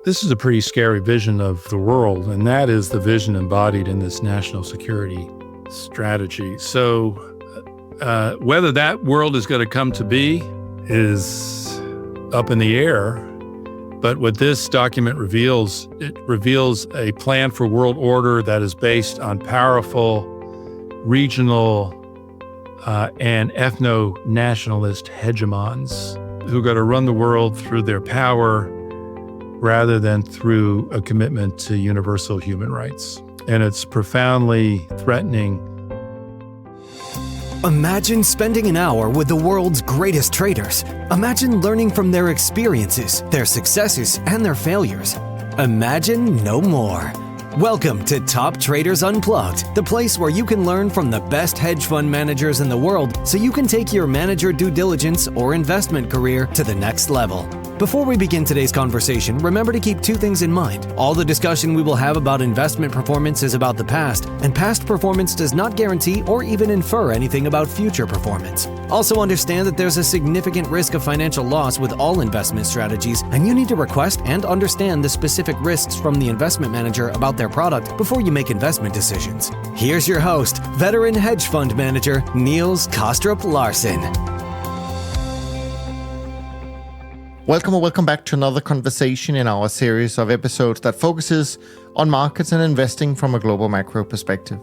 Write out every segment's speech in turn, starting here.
This is a pretty scary vision of the world, and that is the vision embodied in this national security strategy. So whether that world is going to come to be is up in the air. But what this document reveals, it reveals a plan for world order that is based on powerful regional and ethno-nationalist hegemons who are going to run the world through their power rather than through a commitment to universal human rights. And it's profoundly threatening. Imagine spending an hour with the world's greatest traders. Imagine learning from their experiences, their successes, and their failures. Imagine no more. Welcome to Top Traders Unplugged, the place where you can learn from the best hedge fund managers in the world so you can take your manager due diligence or investment career to the next level. Before we begin today's conversation, remember to keep two things in mind. All the discussion we will have about investment performance is about the past, and past performance does not guarantee or even infer anything about future performance. Also understand that there's a significant risk of financial loss with all investment strategies, and you need to request and understand the specific risks from the investment manager about their product before you make investment decisions. Here's your host, veteran hedge fund manager, Niels Kaastrup-Larsen. Welcome back to another conversation in our series of episodes that focuses on markets and investing from a global macro perspective.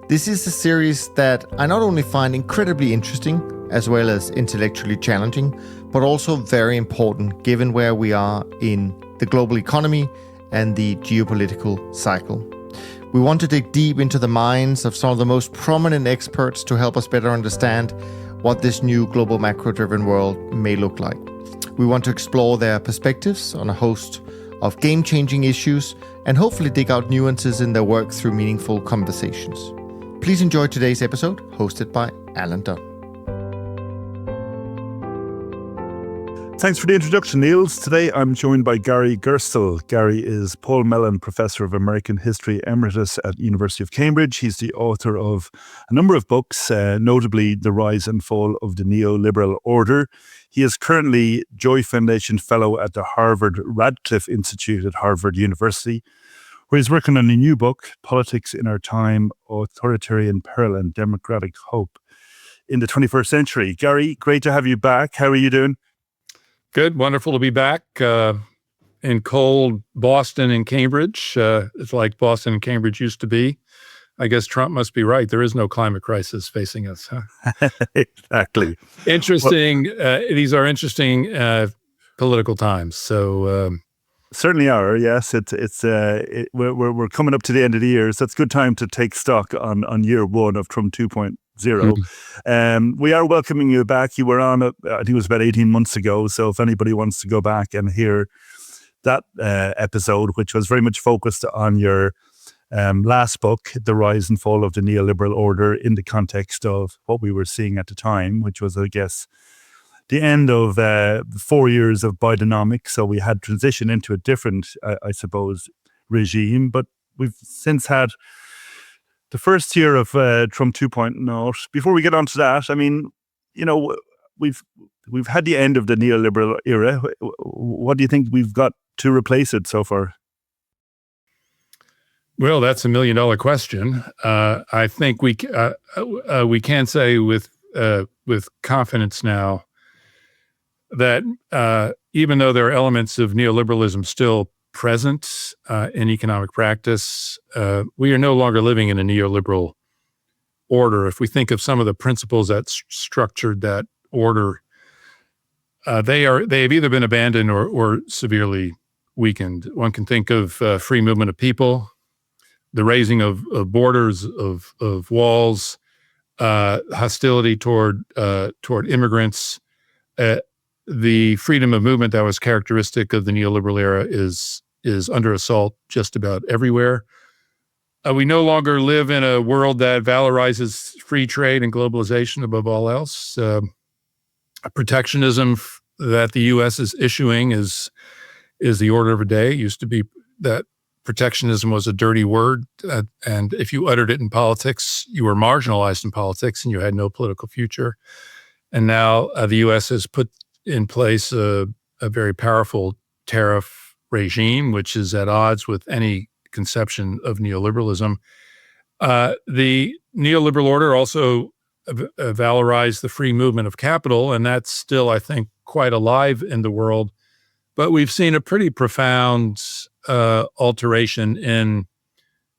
This is a series that I not only find incredibly interesting, as well as intellectually challenging, but also very important given where we are in the global economy and the geopolitical cycle. We want to dig deep into the minds of some of the most prominent experts to help us better understand what this new global macro-driven world may look like. We want to explore their perspectives on a host of game-changing issues and hopefully dig out nuances in their work through meaningful conversations. Please enjoy today's episode, hosted by Alan Dunn. Thanks for the introduction, Niels. Today I'm joined by Gary Gerstle. Gary is Paul Mellon Professor of American History Emeritus at University of Cambridge. He's the author of a number of books, notably The Rise and Fall of the Neoliberal Order. He is currently Joy Foundation Fellow at the Harvard Radcliffe Institute at Harvard University, where he's working on a new book, Politics in Our Time, Authoritarian Peril and Democratic Hope in the 21st Century. Gary, great to have you back. How are you doing? Good. Wonderful to be back in cold Boston and Cambridge. It's like Boston and Cambridge used to be. I guess Trump must be right. There is no climate crisis facing us. Huh? Exactly. Interesting. These are interesting political times. So certainly are. Yes, we're coming up to the end of the year, so it's a good time to take stock on year one of Trump 2.0. We are welcoming you back. You were on, I think it was about 18 months ago. So if anybody wants to go back and hear that episode, which was very much focused on your last book, The Rise and Fall of the Neoliberal Order, in the context of what we were seeing at the time, which was, I guess, the end of 4 years of Bidenomics. So we had transitioned into a different, I suppose, regime. But we've since had the first year of Trump 2.0. Before we get on to that, I mean, we've had the end of the neoliberal era. What do you think we've got to replace it so far? Well, that's $1 million question. I think we can say with confidence now that even though there are elements of neoliberalism still present in economic practice, we are no longer living in a neoliberal order. If we think of some of the principles that structured that order, they have either been abandoned or severely weakened. One can think of free movement of people, the raising of borders, of walls, hostility toward immigrants. The freedom of movement that was characteristic of the neoliberal era is under assault just about everywhere. We no longer live in a world that valorizes free trade and globalization above all else. Protectionism that the U.S. is issuing is the order of the day. It used to be that protectionism was a dirty word, and if you uttered it in politics, you were marginalized in politics and you had no political future. And now the U.S. has put in place a very powerful tariff regime, which is at odds with any conception of neoliberalism. The neoliberal order also valorized the free movement of capital, and that's still, I think, quite alive in the world. But we've seen a pretty profound alteration in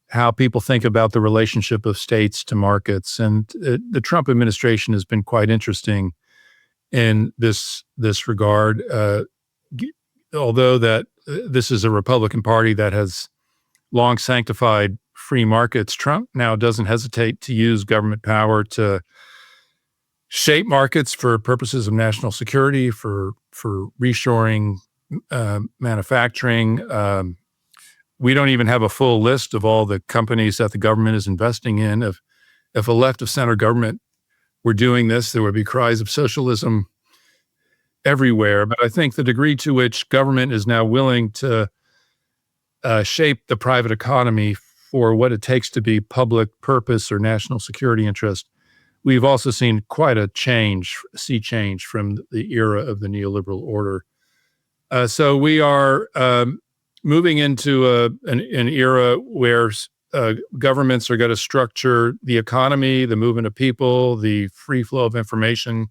how people think about the relationship of states to markets. And the Trump administration has been quite interesting in this regard. Although that this is a Republican Party that has long sanctified free markets, Trump now doesn't hesitate to use government power to shape markets for purposes of national security, for reshoring manufacturing. We don't even have a full list of all the companies that the government is investing in. If a left of center government were doing this, there would be cries of socialism everywhere. But I think the degree to which government is now willing to shape the private economy for what it takes to be public purpose or national security interest, we've also seen quite a sea change from the era of the neoliberal order. So we are moving into an era where governments are going to structure the economy, the movement of people, the free flow of information,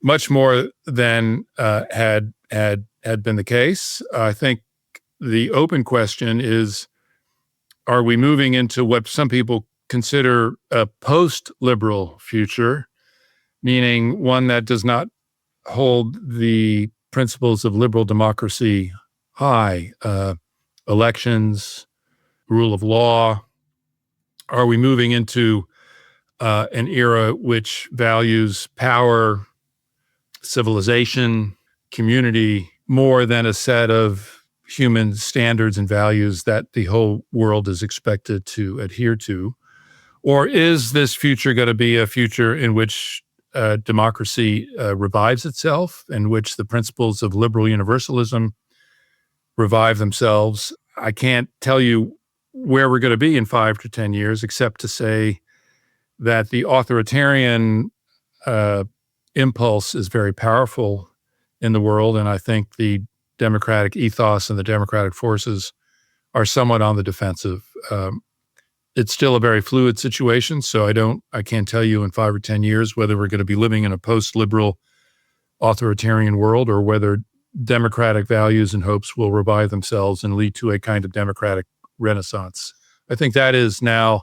much more than had been the case. I think the open question is, are we moving into what some people consider a post-liberal future, meaning one that does not hold the principles of liberal democracy high, elections, rule of law? Are we moving into an era which values power, civilization, community more than a set of human standards and values that the whole world is expected to adhere to? Or is this future going to be a future in which democracy revives itself, in which the principles of liberal universalism revive themselves? I can't tell you where we're going to be in 5 to 10 years, except to say that the authoritarian impulse is very powerful in the world, and I think the democratic ethos and the democratic forces are somewhat on the defensive. It's still a very fluid situation, so I can't tell you in 5 or 10 years whether we're going to be living in a post-liberal authoritarian world or whether democratic values and hopes will revive themselves and lead to a kind of democratic renaissance. I think that is now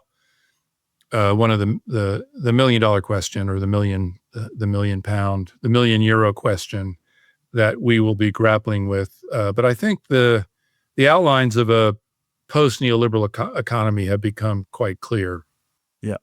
one of the $1 million question, or the million pound, the million euro question that we will be grappling with. But I think the outlines of a post-neoliberal economy have become quite clear. Yeah.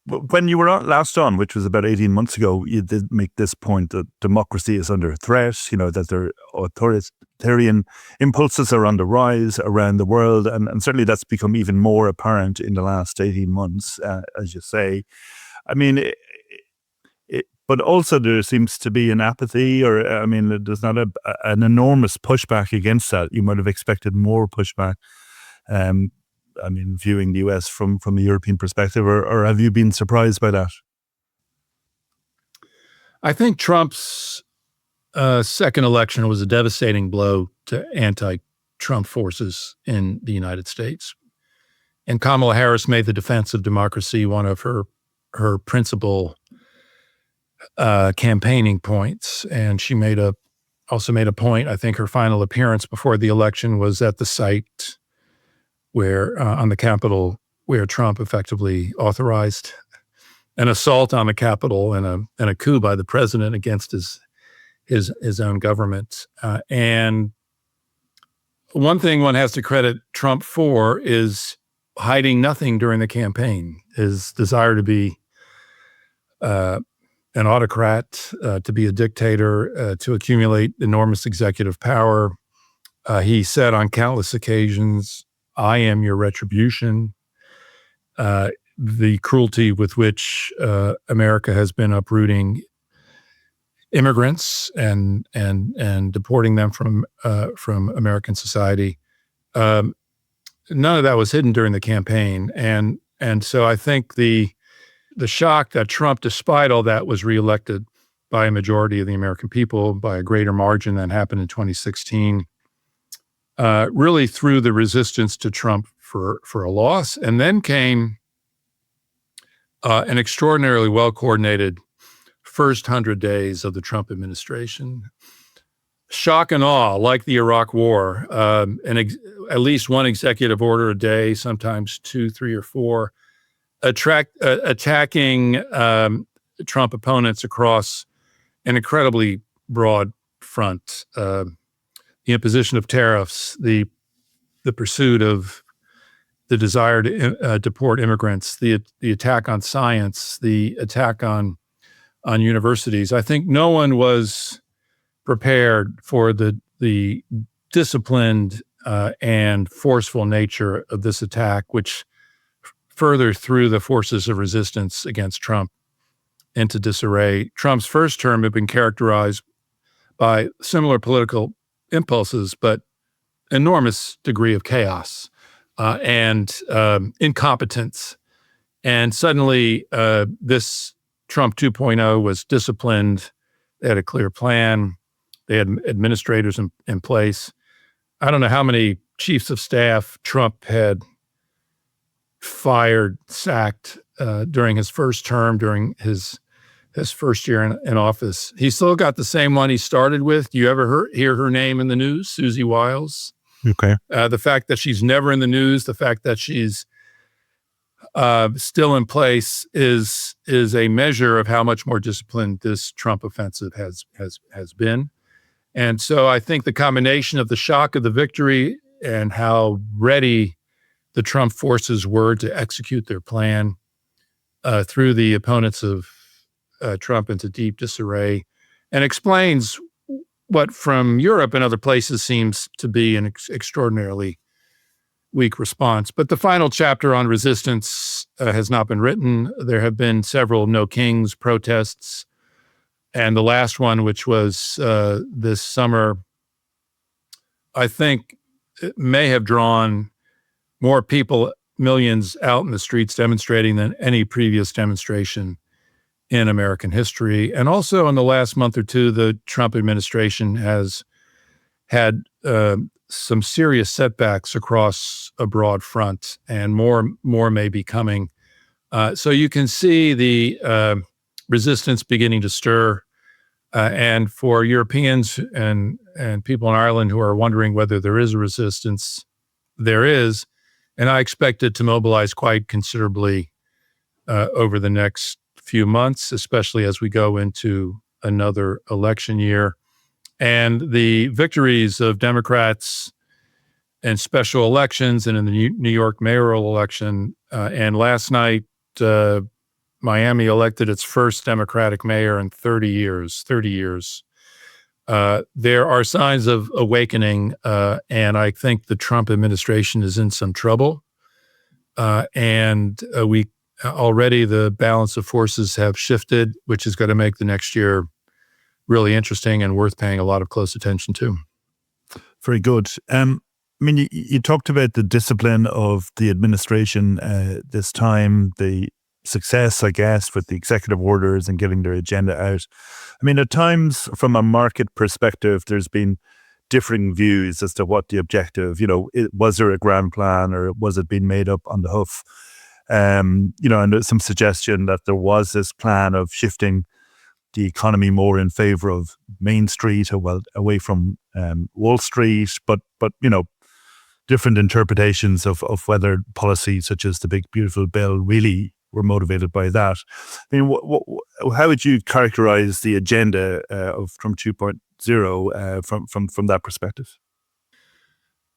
When you were last on, which was about 18 months ago, you did make this point that democracy is under threat, that their authoritarian impulses are on the rise around the world. And certainly that's become even more apparent in the last 18 months, as you say. I mean, but also there seems to be an apathy, or, there's not an enormous pushback against that. You might have expected more pushback. Viewing the US from a European perspective, or have you been surprised by that? I think Trump's second election was a devastating blow to anti-Trump forces in the United States. And Kamala Harris made the defense of democracy one of her principal campaigning points. And she also made a point, I think her final appearance before the election was at the site where on the Capitol, where Trump effectively authorized an assault on the Capitol and a coup by the president against his own government. And one thing one has to credit Trump for is hiding nothing during the campaign. His desire to be an autocrat, to be a dictator, to accumulate enormous executive power. He said on countless occasions, "I am your retribution." The cruelty with which America has been uprooting immigrants and deporting them from American society. None of that was hidden during the campaign, and so I think the shock that Trump, despite all that, was reelected by a majority of the American people by a greater margin than happened in 2016. really through the resistance to Trump for a loss. And then came an extraordinarily well-coordinated first 100 days of the Trump administration. Shock and awe, like the Iraq War, at least one executive order a day, sometimes 2, 3, or 4, attacking Trump opponents across an incredibly broad front. The imposition of tariffs, the pursuit of the desire to deport immigrants, the attack on science, the attack on universities. I think no one was prepared for the disciplined and forceful nature of this attack, which further threw the forces of resistance against Trump into disarray. Trump's first term had been characterized by similar political impulses, but enormous degree of chaos and incompetence. And suddenly, this Trump 2.0 was disciplined. They had a clear plan. They had administrators in place. I don't know how many chiefs of staff Trump had fired, sacked during his first term, during his first year in office. He still got the same one he started with. Do you ever hear her name in the news, Susie Wiles? Okay. The fact that she's never in the news, the fact that she's still in place is a measure of how much more disciplined this Trump offensive has been. And so I think the combination of the shock of the victory and how ready the Trump forces were to execute their plan threw the opponents of Trump into deep disarray, and explains what from Europe and other places seems to be an extraordinarily weak response. But the final chapter on resistance has not been written. There have been several No Kings protests. And the last one, which was this summer, I think it may have drawn more people, millions out in the streets demonstrating than any previous demonstration in American history. And also in the last month or two, the Trump administration has had some serious setbacks across a broad front, and more may be coming. So you can see the resistance beginning to stir. And for Europeans and people in Ireland who are wondering whether there is a resistance, there is. And I expect it to mobilize quite considerably over the next few months, especially as we go into another election year. And the victories of Democrats in special elections and in the New York mayoral election, and last night, Miami elected its first Democratic mayor in 30 years. There are signs of awakening, and I think the Trump administration is in some trouble. And we already the balance of forces have shifted, which is going to make the next year really interesting and worth paying a lot of close attention to. Very good. I mean, you talked about the discipline of the administration this time, the success, I guess, with the executive orders and getting their agenda out. I mean, at times, from a market perspective, there's been differing views as to what the objective, was there a grand plan or was it being made up on the hoof? And there's some suggestion that there was this plan of shifting the economy more in favor of Main Street, away from Wall Street, but different interpretations of whether policies such as the Big Beautiful Bill really were motivated by that. I mean, how would you characterize the agenda of Trump 2.0 from that perspective?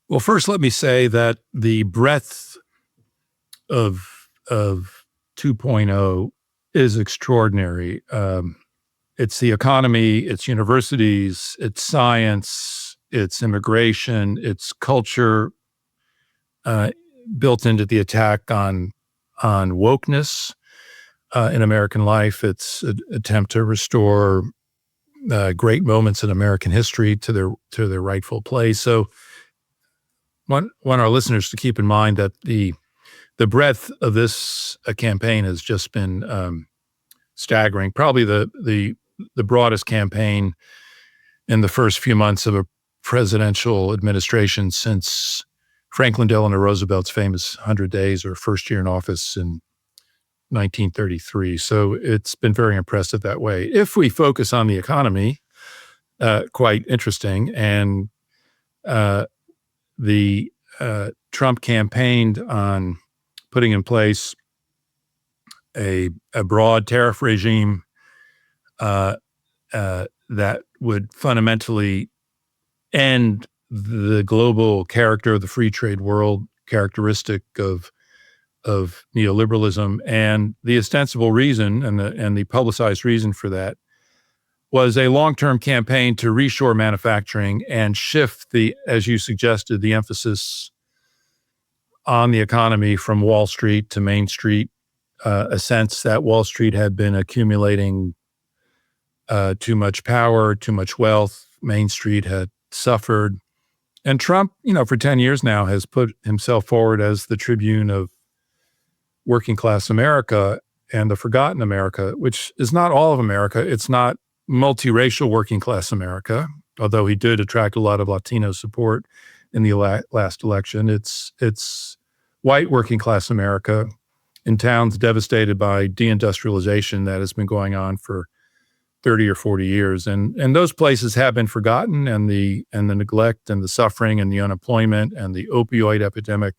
Well, first, let me say that the breadth of 2.0 is extraordinary. It's the economy, it's universities, it's science, it's immigration, it's culture, built into the attack on wokeness in American life. It's an attempt to restore great moments in American history to their rightful place. So, want our listeners to keep in mind that the breadth of this campaign has just been staggering. Probably the broadest campaign in the first few months of a presidential administration since Franklin Delano Roosevelt's famous 100 days or first year in office in 1933. So it's been very impressive that way. If we focus on the economy, quite interesting. And the Trump campaigned on putting in place a broad tariff regime that would fundamentally end the global character of the free trade world, characteristic of neoliberalism. And the ostensible reason and the publicized reason for that was a long-term campaign to reshore manufacturing and shift as you suggested, the emphasis on the economy from Wall Street to Main Street, a sense that Wall Street had been accumulating too much power, too much wealth. Main Street had suffered. And Trump, for 10 years now has put himself forward as the tribune of working class America and the forgotten America, which is not all of America. It's not multiracial working class America, although he did attract a lot of Latino support in the last election. It's white working class America in towns devastated by deindustrialization that has been going on for 30 or 40 years. And those places have been forgotten, and the neglect and the suffering and the unemployment and the opioid epidemic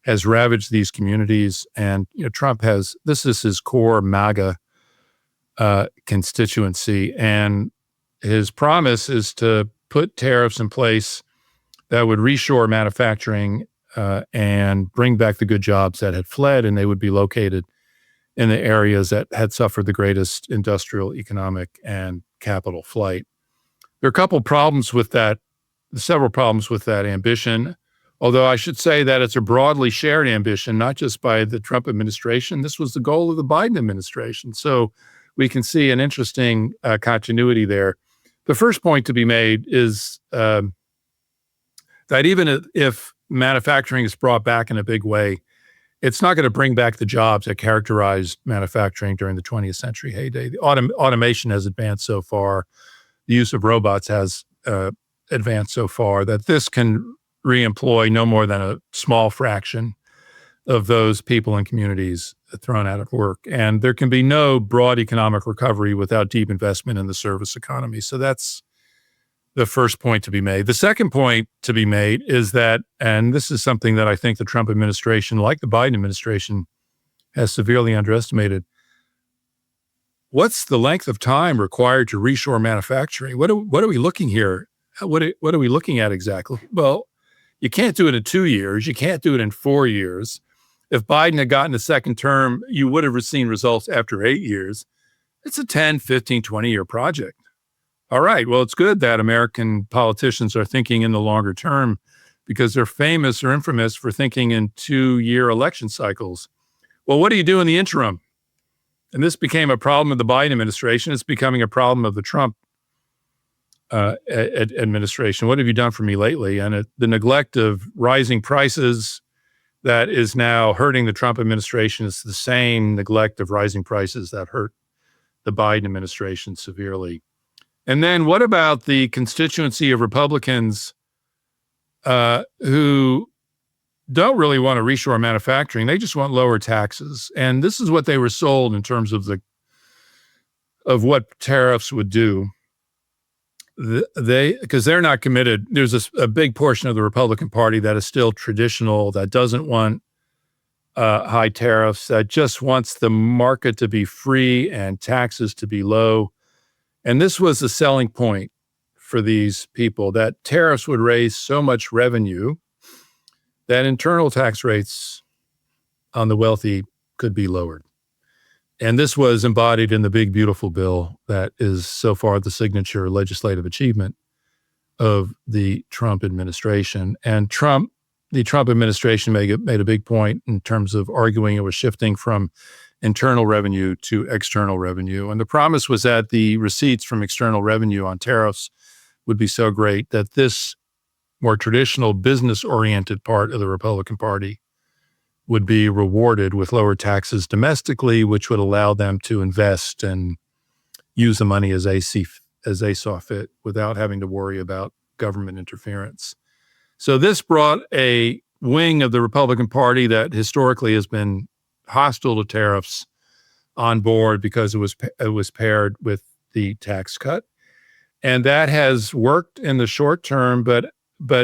has ravaged these communities. And Trump this is his core MAGA constituency. And his promise is to put tariffs in place that would reshore manufacturing and bring back the good jobs that had fled, and they would be located in the areas that had suffered the greatest industrial, economic, and capital flight. There are a couple problems with that, several problems with that ambition, although I should say that it's a broadly shared ambition, not just by the Trump administration. This was the goal of the Biden administration. So we can see an interesting continuity there. The first point to be made is that even if manufacturing is brought back in a big way, it's not going to bring back the jobs that characterized manufacturing during the 20th century heyday. The automation has advanced so far, the use of robots has advanced so far that this can reemploy no more than a small fraction of those people and communities thrown out of work. And there can be no broad economic recovery without deep investment in the service economy. So that's the first point to be made. The second point to be made is that, and this is something that I think the Trump administration, like the Biden administration, has severely underestimated. What's the length of time required to reshore manufacturing? What are we looking here? What are we looking at exactly? Well, you can't do it in 2 years. You can't do it in 4 years. If Biden had gotten a second term, you would have seen results after 8 years. It's a 10, 15, 20-year project. All right, well, it's good that American politicians are thinking in the longer term because they're famous or infamous for thinking in 2-year election cycles. Well, what do you do in the interim? And this became a problem of the Biden administration. It's becoming a problem of the Trump administration. What have you done for me lately? And the neglect of rising prices that is now hurting the Trump administration is the same neglect of rising prices that hurt the Biden administration severely. And then what about the constituency of Republicans who don't really want to reshore manufacturing? They just want lower taxes. And this is what they were sold in terms of what tariffs would do. Because they're not committed. There's a big portion of the Republican Party that is still traditional, that doesn't want high tariffs, that just wants the market to be free and taxes to be low. And this was the selling point for these people, that tariffs would raise so much revenue that internal tax rates on the wealthy could be lowered. And this was embodied in the big, beautiful bill that is so far the signature legislative achievement of the Trump administration. And the Trump administration made a big point in terms of arguing it was shifting from internal revenue to external revenue. And the promise was that the receipts from external revenue on tariffs would be so great that this more traditional business-oriented part of the Republican Party would be rewarded with lower taxes domestically, which would allow them to invest and use the money as they saw fit without having to worry about government interference. So this brought a wing of the Republican Party that historically has been hostile to tariffs on board because it was paired with the tax cut. And that has worked in the short term, but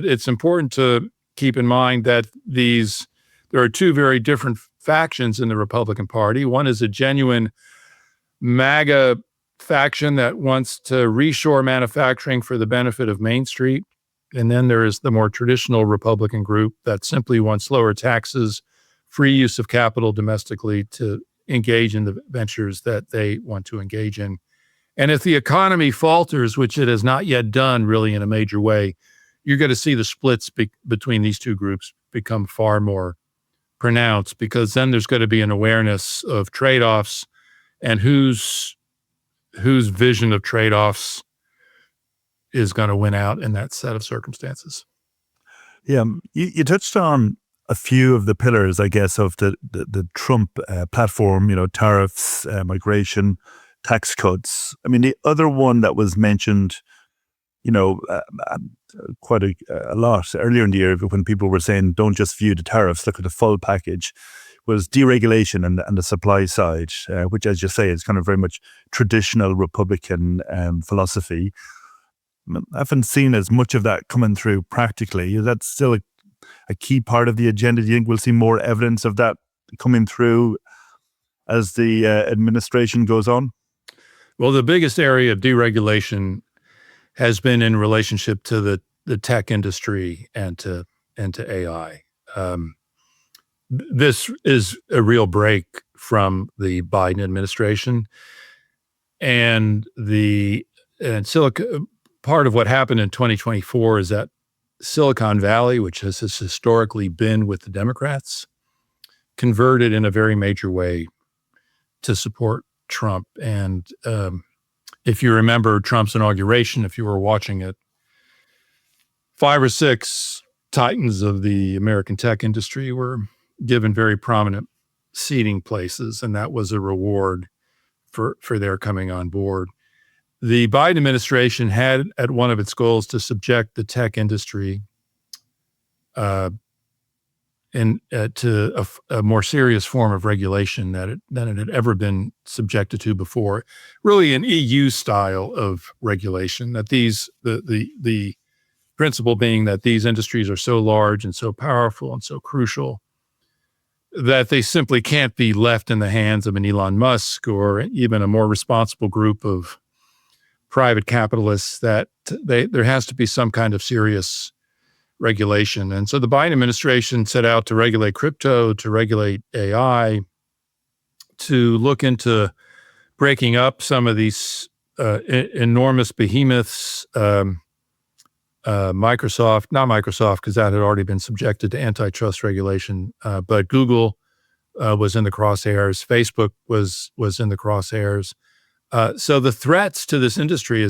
it's important to keep in mind that there are two very different factions in the Republican Party. One is a genuine MAGA faction that wants to reshore manufacturing for the benefit of Main Street. And then there is the more traditional Republican group that simply wants lower taxes, free use of capital domestically to engage in the ventures that they want to engage in. And if the economy falters, which it has not yet done really in a major way, you're going to see the splits between these two groups become far more pronounced, because then there's going to be an awareness of trade-offs and whose vision of trade-offs is going to win out in that set of circumstances. Yeah, you touched on a few of the pillars, I guess, of the Trump platform, tariffs, migration, tax cuts. I mean, the other one that was mentioned, quite a lot earlier in the year when people were saying, don't just view the tariffs, look at the full package, was deregulation and the supply side, which, as you say, is kind of very much traditional Republican philosophy. I haven't seen as much of that coming through practically. Is that still a key part of the agenda? Do you think we'll see more evidence of that coming through as the administration goes on? Well, the biggest area of deregulation has been in relationship to the tech industry and to AI. This is a real break from the Biden administration, and part of what happened in 2024 is that Silicon Valley, which has historically been with the Democrats, converted in a very major way to support Trump. And if you remember Trump's inauguration, if you were watching it, 5 or 6 titans of the American tech industry were given very prominent seating places, and that was a reward for their coming on board. The Biden administration had at one of its goals to subject the tech industry to a more serious form of regulation than it had ever been subjected to before. Really, an EU style of regulation. That the principle being that these industries are so large and so powerful and so crucial that they simply can't be left in the hands of an Elon Musk or even a more responsible group of private capitalists, that there has to be some kind of serious regulation. And so the Biden administration set out to regulate crypto, to regulate AI, to look into breaking up some of these enormous behemoths, Microsoft, not Microsoft, because that had already been subjected to antitrust regulation, but Google was in the crosshairs, Facebook was in the crosshairs. So the threats to this industry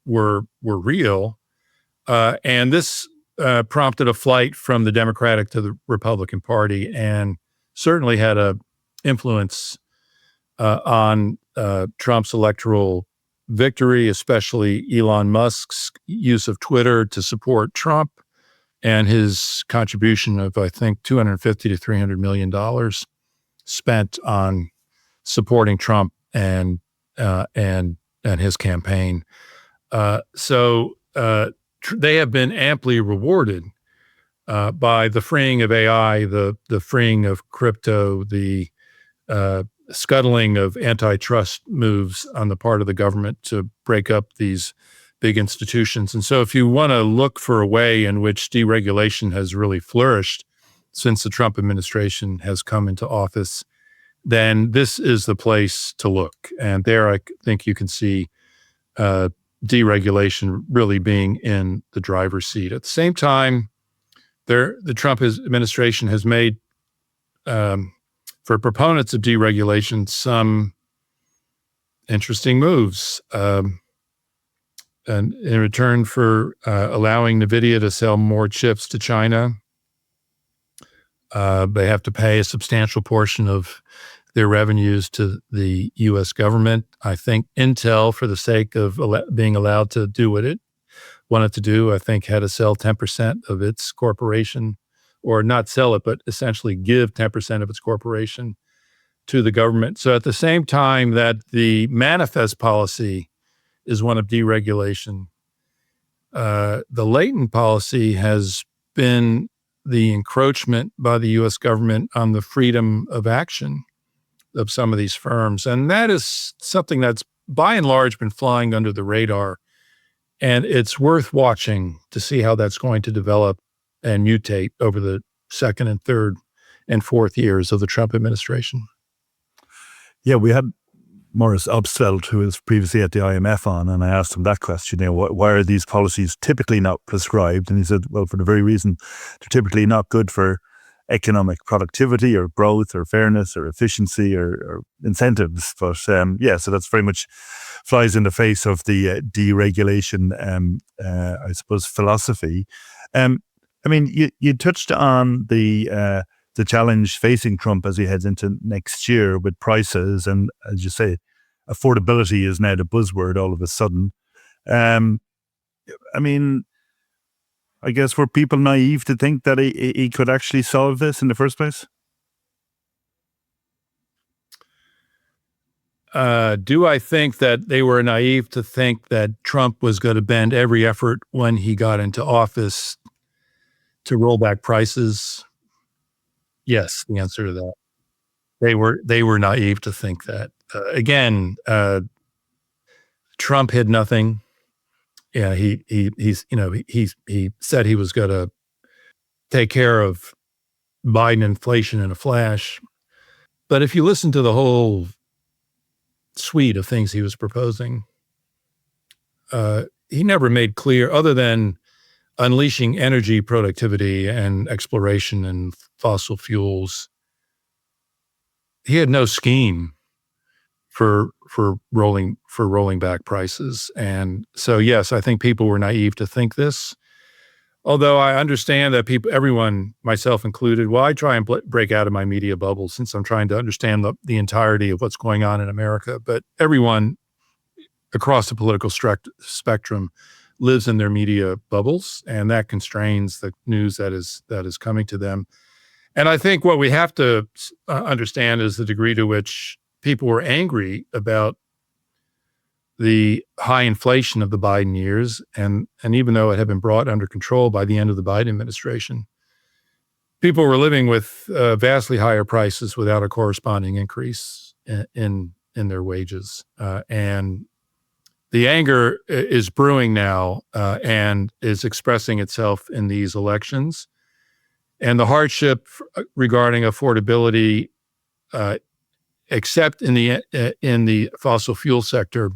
were real, and this prompted a flight from the Democratic to the Republican Party, and certainly had a influence on Trump's electoral victory, especially Elon Musk's use of Twitter to support Trump and his contribution of, I think, $250 to $300 million spent on supporting Trump and his campaign. So they have been amply rewarded by the freeing of AI, the freeing of crypto, the scuttling of antitrust moves on the part of the government to break up these big institutions. And so if you want to look for a way in which deregulation has really flourished since the Trump administration has come into office, then this is the place to look. And there I think you can see deregulation really being in the driver's seat. At the same time, the Trump administration has made, for proponents of deregulation, some interesting moves. And in return for allowing NVIDIA to sell more chips to China, they have to pay a substantial portion of their revenues to the U.S. government. I think Intel, for the sake of being allowed to do what it wanted to do, I think, had to sell 10% of its corporation, or not sell it, but essentially give 10% of its corporation to the government. So at the same time that the manifest policy is one of deregulation, the latent policy has been the encroachment by the U.S. government on the freedom of action of some of these firms. And that is something that's by and large been flying under the radar. And it's worth watching to see how that's going to develop and mutate over the second and third and fourth years of the Trump administration. Yeah, we had Morris Obstfeld, who was previously at the IMF, on, and I asked him that question, why are these policies typically not prescribed? And he said, well, for the very reason they're typically not good for economic productivity or growth or fairness or efficiency or incentives. But so that's very much flies in the face of the deregulation, I suppose, philosophy. You touched on the challenge facing Trump as he heads into next year with prices, and as you say, affordability is now the buzzword all of a sudden. I guess, were people naive to think that he could actually solve this in the first place? Do I think that they were naive to think that Trump was going to bend every effort when he got into office to roll back prices? Yes, the answer to that. They were naive to think that. Trump hid nothing. Yeah, he said he was going to take care of Biden inflation in a flash. But if you listen to the whole suite of things he was proposing, he never made clear, other than unleashing energy productivity and exploration in fossil fuels, he had no scheme for rolling back prices. And so, yes, I think people were naive to think this. Although I understand that everyone, myself included, I try and break out of my media bubble since I'm trying to understand the entirety of what's going on in America. But everyone across the political spectrum lives in their media bubbles, and that constrains the news that is coming to them. And I think what we have to understand is the degree to which people were angry about the high inflation of the Biden years, and even though it had been brought under control by the end of the Biden administration, people were living with vastly higher prices without a corresponding increase in their wages. And the anger is brewing now and is expressing itself in these elections. And the hardship regarding affordability, except in the fossil fuel sector,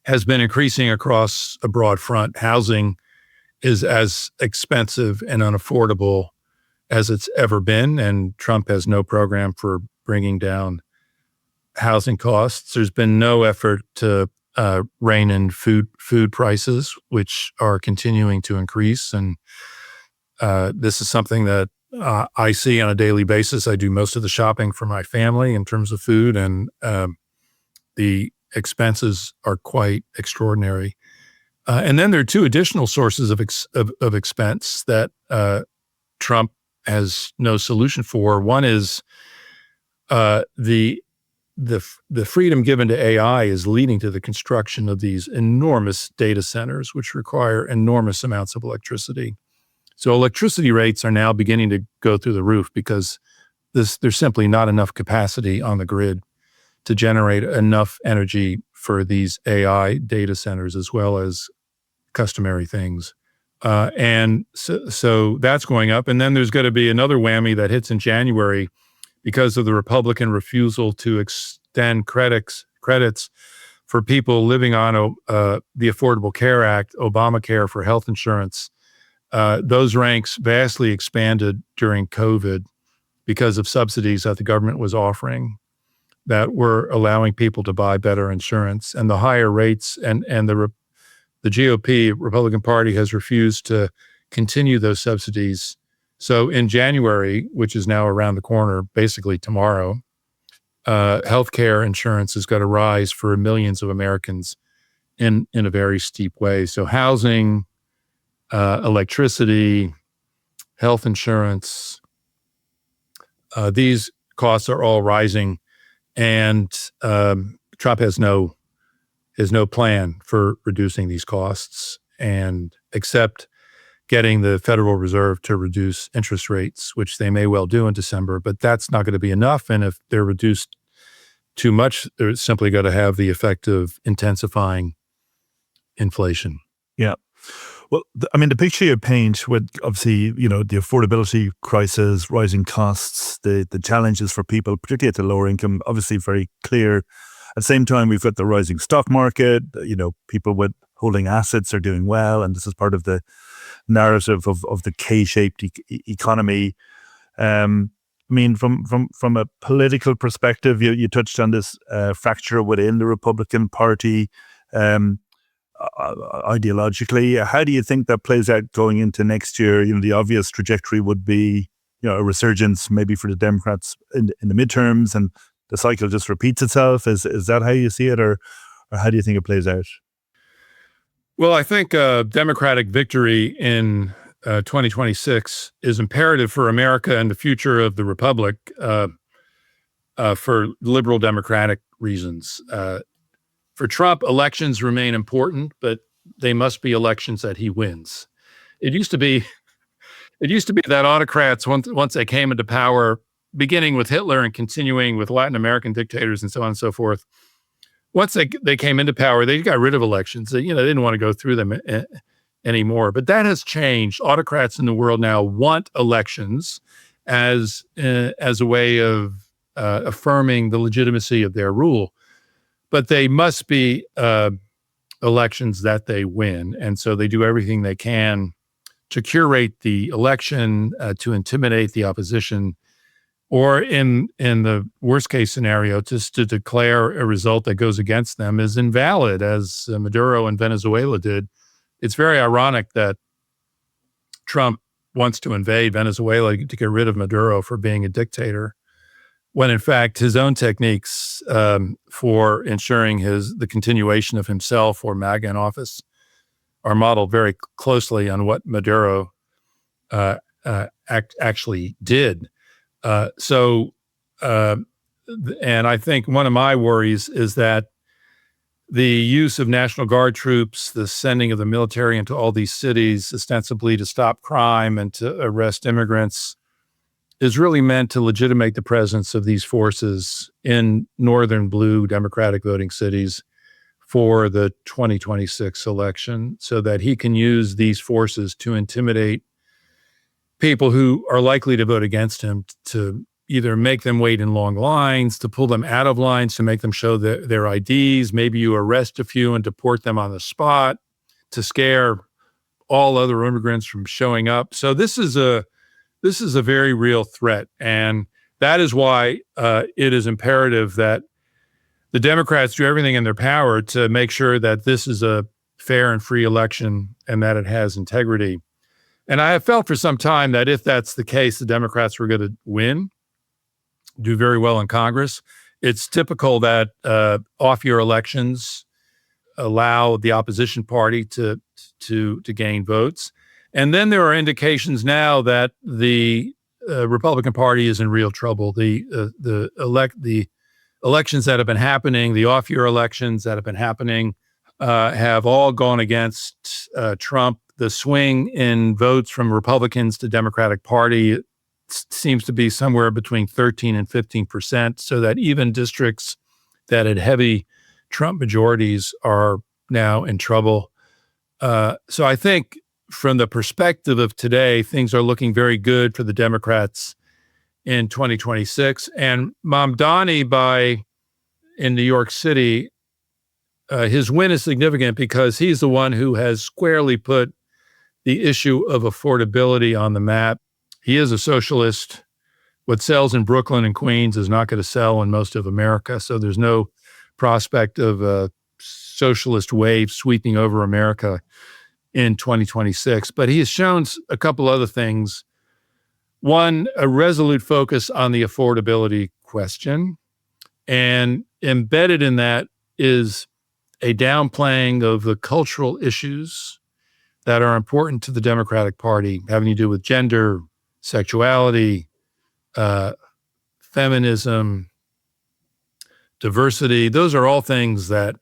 has been increasing across a broad front. Housing is as expensive and unaffordable as it's ever been, and Trump has no program for bringing down housing costs. There's been no effort to rein in food prices, which are continuing to increase. And this is something that I see on a daily basis. I do most of the shopping for my family in terms of food, and the expenses are quite extraordinary. And then there are two additional sources of expense that Trump has no solution for. One is the freedom given to AI is leading to the construction of these enormous data centers, which require enormous amounts of electricity. So electricity rates are now beginning to go through the roof because there's simply not enough capacity on the grid to generate enough energy for these AI data centers as well as customary things. And so that's going up. And then there's going to be another whammy that hits in January because of the Republican refusal to extend credits for people living on the Affordable Care Act, Obamacare for health insurance. Those ranks vastly expanded during COVID because of subsidies that the government was offering that were allowing people to buy better insurance. And the higher rates and the GOP, Republican Party, has refused to continue those subsidies. So in January, which is now around the corner, basically tomorrow, healthcare insurance is going to rise for millions of Americans in a very steep way. So housing, electricity, health insurance, these costs are all rising, and Trump has no plan for reducing these costs, and except getting the Federal Reserve to reduce interest rates, which they may well do in December, but that's not going to be enough. And if they're reduced too much, they're simply going to have the effect of intensifying inflation. Yeah. Well, the picture you paint with, obviously, the affordability crisis, rising costs, the challenges for people, particularly at the lower income, obviously very clear. At the same time, we've got the rising stock market. People with holding assets are doing well, and this is part of the narrative of the K-shaped economy. From a political perspective, you touched on this fracture within the Republican Party. Ideologically, how do you think that plays out going into next year? The obvious trajectory would be, a resurgence maybe for the Democrats in the midterms, and the cycle just repeats itself. Is that how you see it, or how do you think it plays out? Well, I think Democratic victory in 2026 is imperative for America and the future of the Republic for liberal democratic reasons. For Trump, elections remain important, but they must be elections that he wins. It used to be that autocrats, once they came into power, beginning with Hitler and continuing with Latin American dictators and so on and so forth, once they came into power, they got rid of elections. They didn't want to go through them anymore. But that has changed. Autocrats in the world now want elections as a way of affirming the legitimacy of their rule. But they must be elections that they win. And so they do everything they can to curate the election, to intimidate the opposition, or in the worst case scenario, just to declare a result that goes against them as invalid, as Maduro in Venezuela did. It's very ironic that Trump wants to invade Venezuela to get rid of Maduro for being a dictator, when in fact his own techniques for ensuring the continuation of himself or MAGA in office are modeled very closely on what Maduro actually did. And I think one of my worries is that the use of National Guard troops, the sending of the military into all these cities, ostensibly to stop crime and to arrest immigrants, is really meant to legitimate the presence of these forces in northern blue Democratic voting cities for the 2026 election, so that he can use these forces to intimidate people who are likely to vote against him, to either make them wait in long lines, to pull them out of lines, to make them show their IDs. Maybe you arrest a few and deport them on the spot to scare all other immigrants from showing up. So this is a very real threat. And that is why it is imperative that the Democrats do everything in their power to make sure that this is a fair and free election and that it has integrity. And I have felt for some time that if that's the case, the Democrats were going to win, do very well in Congress. It's typical that off-year elections allow the opposition party to gain votes. And then there are indications now that the Republican Party is in real trouble. The elections that have been happening, the off-year elections that have been happening, have all gone against Trump. The swing in votes from Republicans to Democratic Party seems to be somewhere between 13 and 15%, so that even districts that had heavy Trump majorities are now in trouble. So I think from the perspective of today, things are looking very good for the Democrats in 2026. And Mamdani in New York City, his win is significant because he's the one who has squarely put the issue of affordability on the map. He is a socialist. What sells in Brooklyn and Queens is not going to sell in most of America. So there's no prospect of a socialist wave sweeping over America in 2026. But he has shown a couple other things. One, a resolute focus on the affordability question. And embedded in that is a downplaying of the cultural issues that are important to the Democratic Party, having to do with gender, sexuality, feminism, diversity. Those are all things that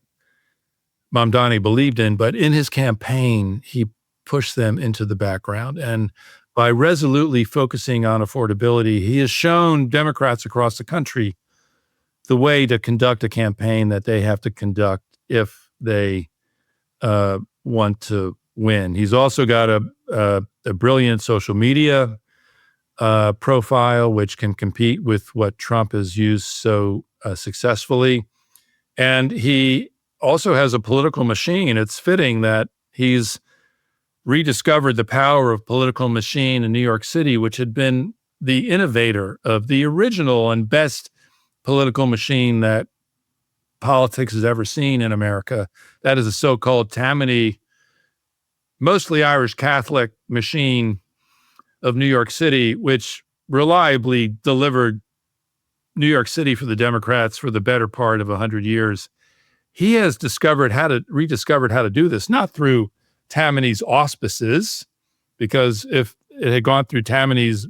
Mamdani believed in, but in his campaign, he pushed them into the background. And by resolutely focusing on affordability, he has shown Democrats across the country the way to conduct a campaign that they have to conduct if they want to win. He's also got a brilliant social media profile, which can compete with what Trump has used so successfully. And he also has a political machine. It's fitting that he's rediscovered the power of political machine in New York City, which had been the innovator of the original and best political machine that politics has ever seen in America. That is a so-called Tammany, mostly Irish Catholic machine of New York City, which reliably delivered New York City for the Democrats for the better part of 100 years. He has rediscovered how to do this, not through Tammany's auspices, because if it had gone through Tammany's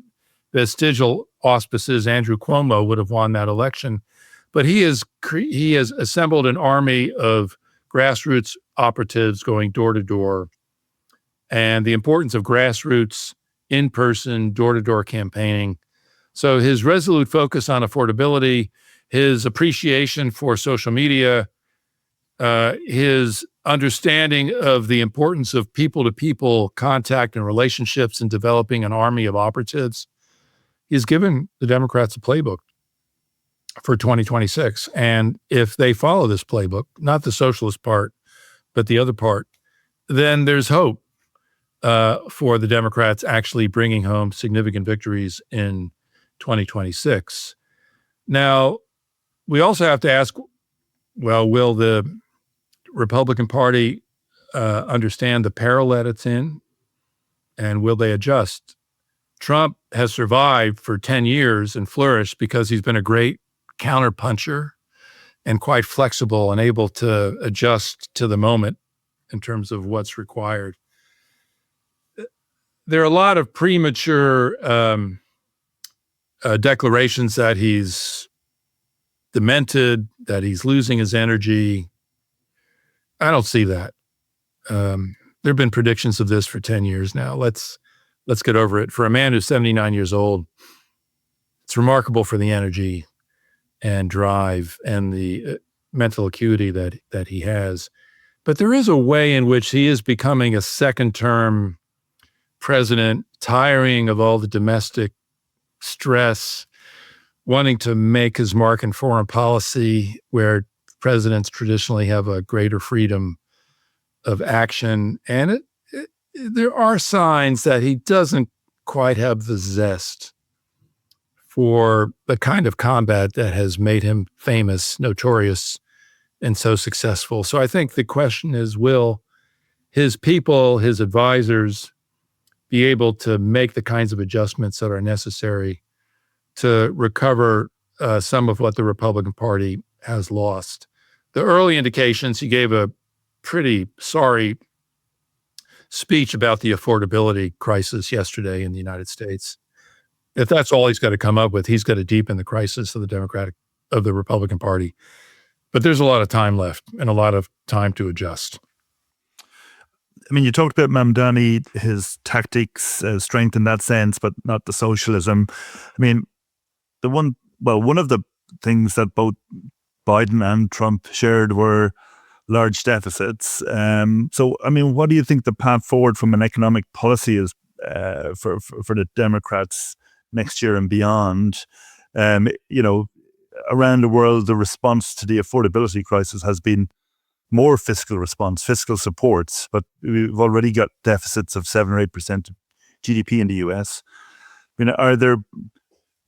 vestigial auspices, Andrew Cuomo would have won that election. But he has assembled an army of grassroots operatives going door to door, and the importance of grassroots, in-person, door-to-door campaigning. So his resolute focus on affordability, his appreciation for social media, his understanding of the importance of people-to-people contact and relationships and developing an army of operatives, he's given the Democrats a playbook for 2026. And if they follow this playbook, not the socialist part, but the other part, then there's hope for the Democrats actually bringing home significant victories in 2026. Now, we also have to ask, well, will the Republican Party understand the peril that it's in, and will they adjust? Trump has survived for 10 years and flourished because he's been a great counterpuncher and quite flexible and able to adjust to the moment in terms of what's required. There are a lot of premature declarations that he's demented, that he's losing his energy. I don't see that. There have been predictions of this for 10 years now. Let's get over it. For a man who's 79 years old, it's remarkable for the energy and drive and the mental acuity that he has. But there is a way in which he is becoming a second-term president, tiring of all the domestic stress, wanting to make his mark in foreign policy, where presidents traditionally have a greater freedom of action. And there are signs that he doesn't quite have the zest for the kind of combat that has made him famous, notorious, and so successful. So I think the question is, will his people, his advisors, be able to make the kinds of adjustments that are necessary to recover some of what the Republican Party has lost? The early indications, he gave a pretty sorry speech about the affordability crisis yesterday in the United States. If that's all he's got to come up with, he's got to deepen the crisis of the Republican Party. But there's a lot of time left and a lot of time to adjust. I mean, you talked about Mamdani, his tactics, strength in that sense, but not the socialism. I mean, one of the things that both Biden and Trump shared were large deficits. So, I mean, what do you think the path forward from an economic policy is for the Democrats next year and beyond? Around the world, the response to the affordability crisis has been more fiscal supports, but we've already got deficits of 7 or 8% of GDP in the US. I mean, are there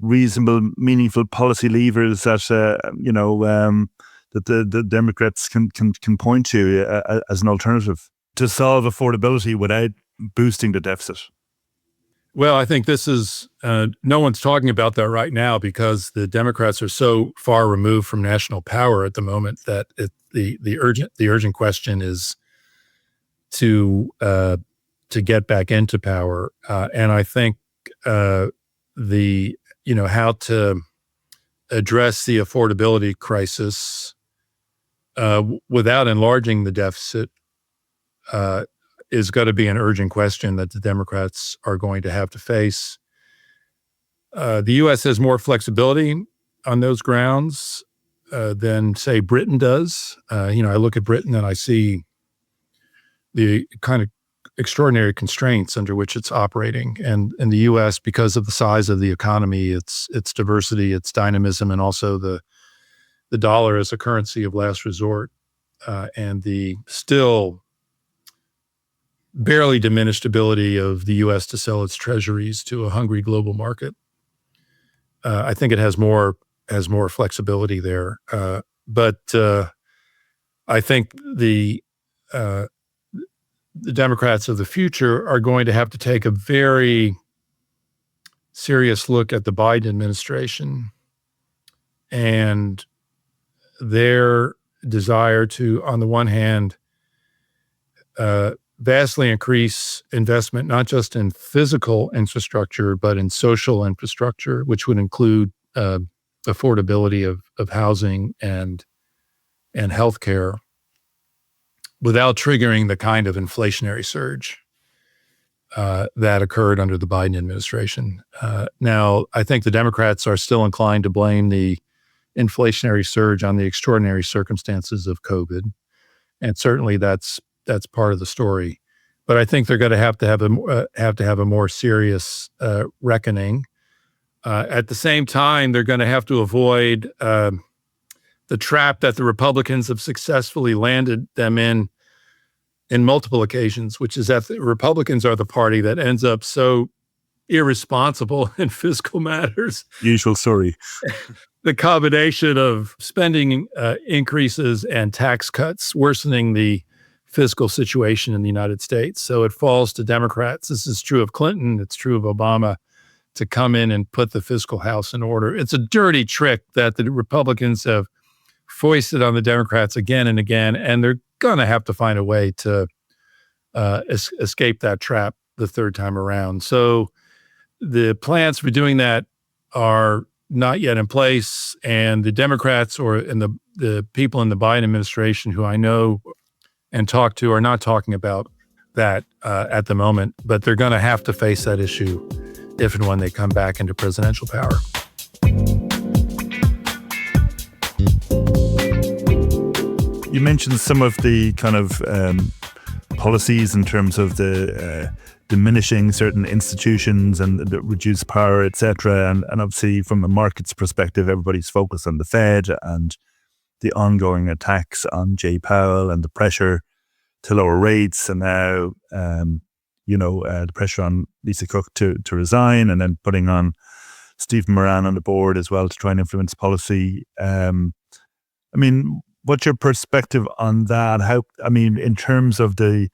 reasonable, meaningful policy levers that that the Democrats can point to as an alternative to solve affordability without boosting the deficit? Well, I think this is, no one's talking about that right now because the Democrats are so far removed from national power at the moment that the urgent question is to get back into power, and I think how to address the affordability crisis without enlarging the deficit is going to be an urgent question that the Democrats are going to have to face. The U.S. has more flexibility on those grounds than, say, Britain does. I look at Britain and I see the kind of extraordinary constraints under which it's operating. And in the U.S., because of the size of the economy, its diversity, its dynamism, and also the dollar as a currency of last resort, and the still barely diminished ability of the U.S. to sell its treasuries to a hungry global market. I think it has more flexibility there. But I think the Democrats of the future are going to have to take a very serious look at the Biden administration and their desire to, on the one hand, vastly increase investment, not just in physical infrastructure, but in social infrastructure, which would include affordability of housing and healthcare, without triggering the kind of inflationary surge that occurred under the Biden administration. Now, I think the Democrats are still inclined to blame the inflationary surge on the extraordinary circumstances of COVID, and certainly that's part of the story. But I think they're going to have a more serious reckoning. At the same time, they're going to have to avoid the trap that the Republicans have successfully landed them in multiple occasions, which is that the Republicans are the party that ends up so irresponsible in fiscal matters. Usual story. The combination of spending increases and tax cuts worsening the fiscal situation in the United States. So it falls to Democrats. This is true of Clinton. It's true of Obama, to come in and put the fiscal house in order. It's a dirty trick that the Republicans have foisted on the Democrats again and again, and they're going to have to find a way to escape that trap the third time around. So the plans for doing that are not yet in place, and the Democrats and the people in the Biden administration who I know and talk to are not talking about that at the moment, but they're going to have to face that issue if and when they come back into presidential power. You mentioned some of the kind of policies in terms of the diminishing certain institutions and the reduced power, etc. And obviously, from a market's perspective, everybody's focused on the Fed and the ongoing attacks on Jay Powell and the pressure to lower rates, and now the pressure on Lisa Cook to resign, and then putting on Stephen Moran on the board as well to try and influence policy. What's your perspective on that? In terms of the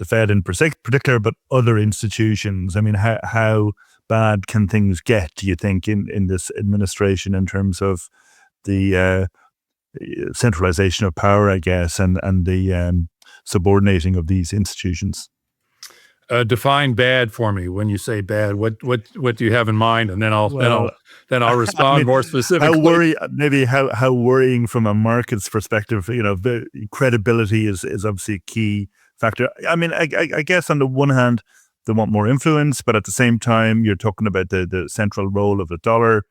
Fed in particular, but other institutions, how bad can things get, do you think, in this administration in terms of the centralization of power, I guess, and the subordinating of these institutions? Define bad for me. When you say bad, what do you have in mind? And then I'll respond more specifically. How worrying from a market's perspective. The credibility is obviously a key factor. I guess on the one hand, they want more influence, but at the same time, you're talking about the central role of the dollar.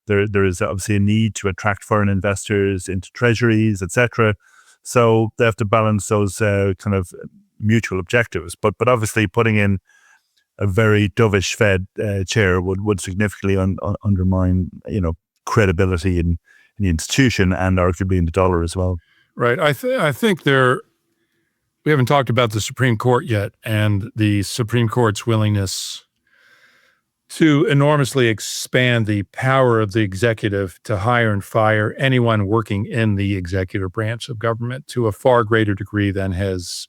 There is obviously a need to attract foreign investors into treasuries, etc. So they have to balance those kind of mutual objectives. But obviously, putting in a very dovish Fed chair would significantly undermine credibility in the institution and arguably in the dollar as well. Right. I think we haven't talked about the Supreme Court yet, and the Supreme Court's willingness to enormously expand the power of the executive to hire and fire anyone working in the executive branch of government to a far greater degree than has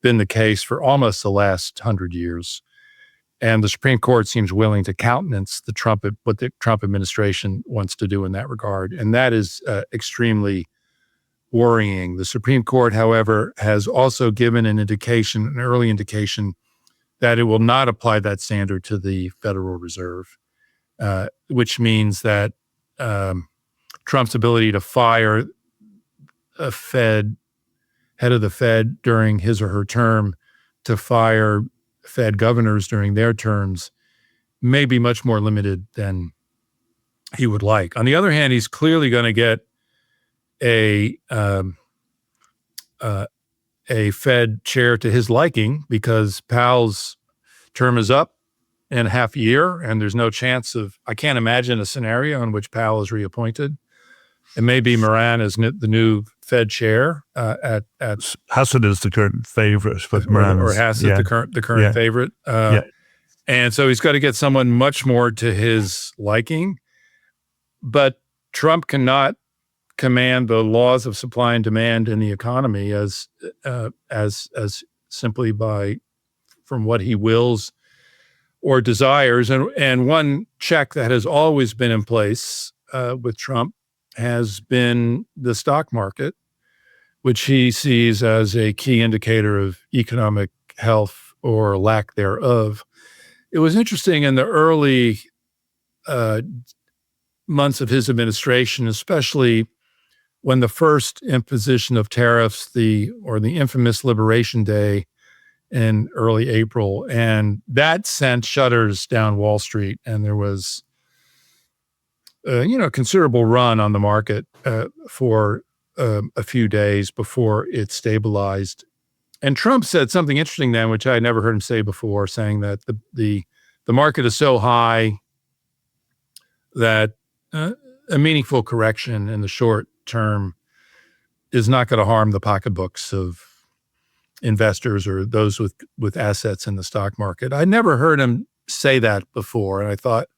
been the case for almost the last 100 years. And the Supreme Court seems willing to countenance what the Trump administration wants to do in that regard. And that is extremely worrying. The Supreme Court, however, has also given an early indication, that it will not apply that standard to the Federal Reserve, which means that Trump's ability to fire a head of the Fed during his or her term, to fire Fed governors during their terms, may be much more limited than he would like. On the other hand, he's clearly going to get a Fed chair to his liking, because Powell's term is up in half a year, and there's no chance I can't imagine a scenario in which Powell is reappointed. It may be Moran as the new Fed chair. Hassett is the current favorite, but Moran or Hassett, the current favorite. And so he's got to get someone much more to his liking. But Trump cannot command the laws of supply and demand in the economy as simply from what he wills or desires. And one check that has always been in place with Trump has been the stock market, which he sees as a key indicator of economic health or lack thereof. It was interesting in the early months of his administration, especially when the first imposition of tariffs, the infamous Liberation Day in early April, and that sent shudders down Wall Street, and there was a considerable run on the market for a few days before it stabilized. And Trump said something interesting then, which I had never heard him say before, saying that the market is so high that a meaningful correction in the short term is not going to harm the pocketbooks of investors or those with assets in the stock market. I never heard him say that before, and I thought,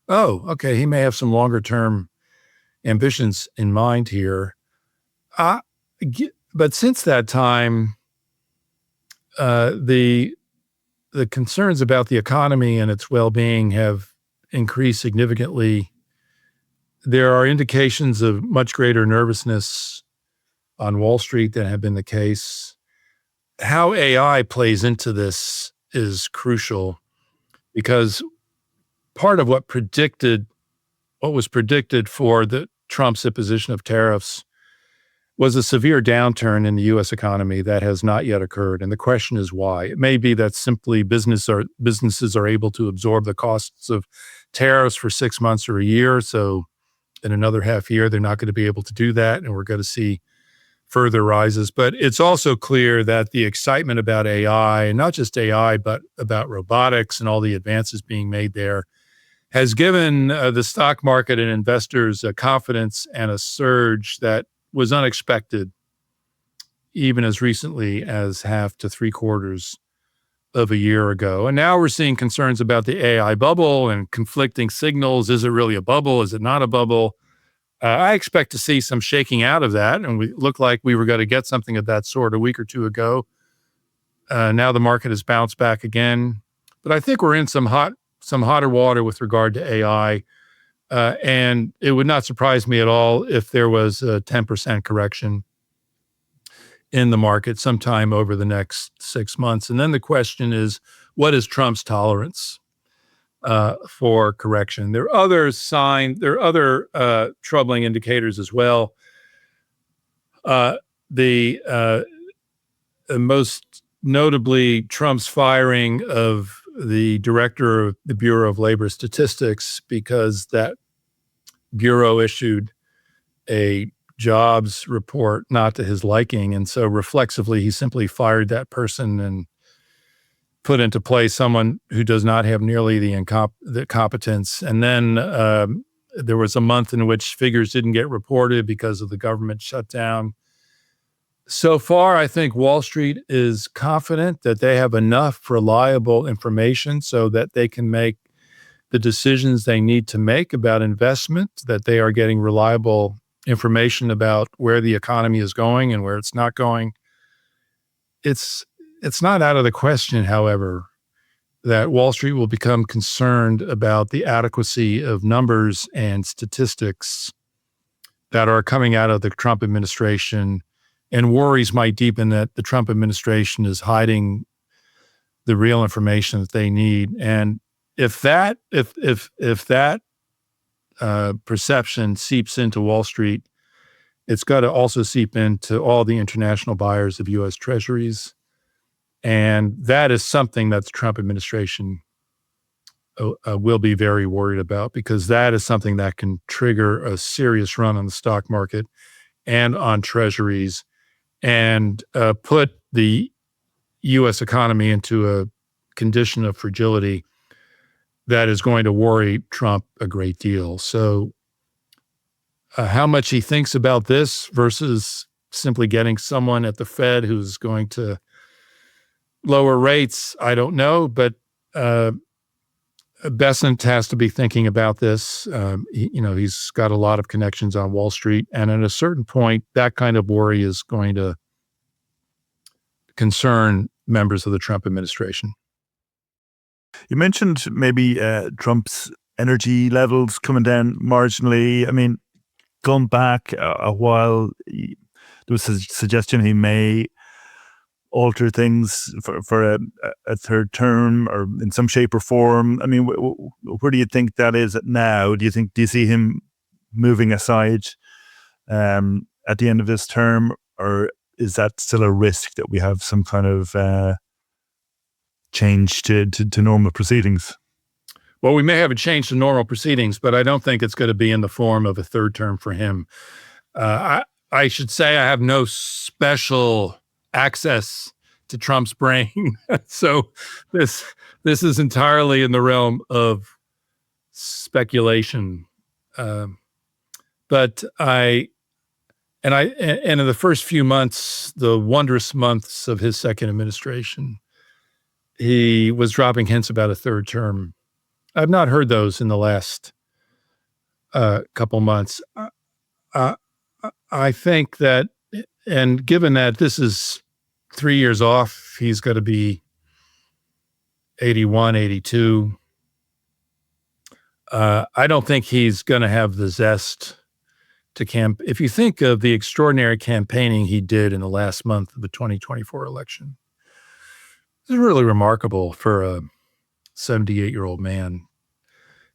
oh, okay, he may have some longer term ambitions in mind here. But since that time, the concerns about the economy and its well-being have increased significantly. There are indications of much greater nervousness on Wall Street than have been the case. How AI plays into this is crucial, because part of what was predicted for the Trump's imposition of tariffs was a severe downturn in the U.S. economy that has not yet occurred. And the question is why. It may be that simply businesses are able to absorb the costs of tariffs for 6 months or a year. So in another half year, they're not going to be able to do that, and we're going to see further rises. But it's also clear that the excitement about AI, and not just AI, but about robotics and all the advances being made there, has given the stock market and investors a confidence and a surge that was unexpected even as recently as half to 3/4 of a year ago. And now we're seeing concerns about the AI bubble and conflicting signals. Is it really a bubble? Is it not a bubble? I expect to see some shaking out of that, and we looked like we were going to get something of that sort a week or two ago. Now the market has bounced back again, but I think we're in some hotter water with regard to AI, and it would not surprise me at all if there was a 10% correction in the market sometime over the next 6 months. And then the question is, what is Trump's tolerance for correction? There are other troubling indicators as well. Most notably, Trump's firing of the director of the Bureau of Labor Statistics, because that bureau issued a jobs report not to his liking. And so reflexively, he simply fired that person and put into place someone who does not have nearly the competence. And then there was a month in which figures didn't get reported because of the government shutdown. So far, I think Wall Street is confident that they have enough reliable information so that they can make the decisions they need to make about investment, that they are getting reliable information about where the economy is going and where it's not going. It's not out of the question, however, that Wall Street will become concerned about the adequacy of numbers and statistics that are coming out of the Trump administration, and worries might deepen that the Trump administration is hiding the real information that they need. And if that perception seeps into Wall Street, it's got to also seep into all the international buyers of U.S. Treasuries. And that is something that the Trump administration will be very worried about, because that is something that can trigger a serious run on the stock market and on Treasuries, and put the U.S. economy into a condition of fragility that is going to worry Trump a great deal. So how much he thinks about this versus simply getting someone at the Fed who's going to lower rates, I don't know, but Bessent has to be thinking about this. He's got a lot of connections on Wall Street, and at a certain point, that kind of worry is going to concern members of the Trump administration. You mentioned maybe Trump's energy levels coming down marginally. I mean, going back a while, there was a suggestion he may alter things for a third term or in some shape or form. I mean, where do you think that is now? Do you see him moving aside at the end of this term, or is that still a risk that we have some kind of change to normal proceedings? Well, we may have a change to normal proceedings, but I don't think it's going to be in the form of a third term for him. I should say I have no special access to Trump's brain. So this is entirely in the realm of speculation. But in the first few months, the wondrous months of his second administration, he was dropping hints about a third term. I've not heard those in the last couple months. I think that, and given that this is 3 years off, he's going to be 81, 82. I don't think he's going to have the zest to camp. If you think of the extraordinary campaigning he did in the last month of the 2024 election, it's really remarkable for a 78-year-old man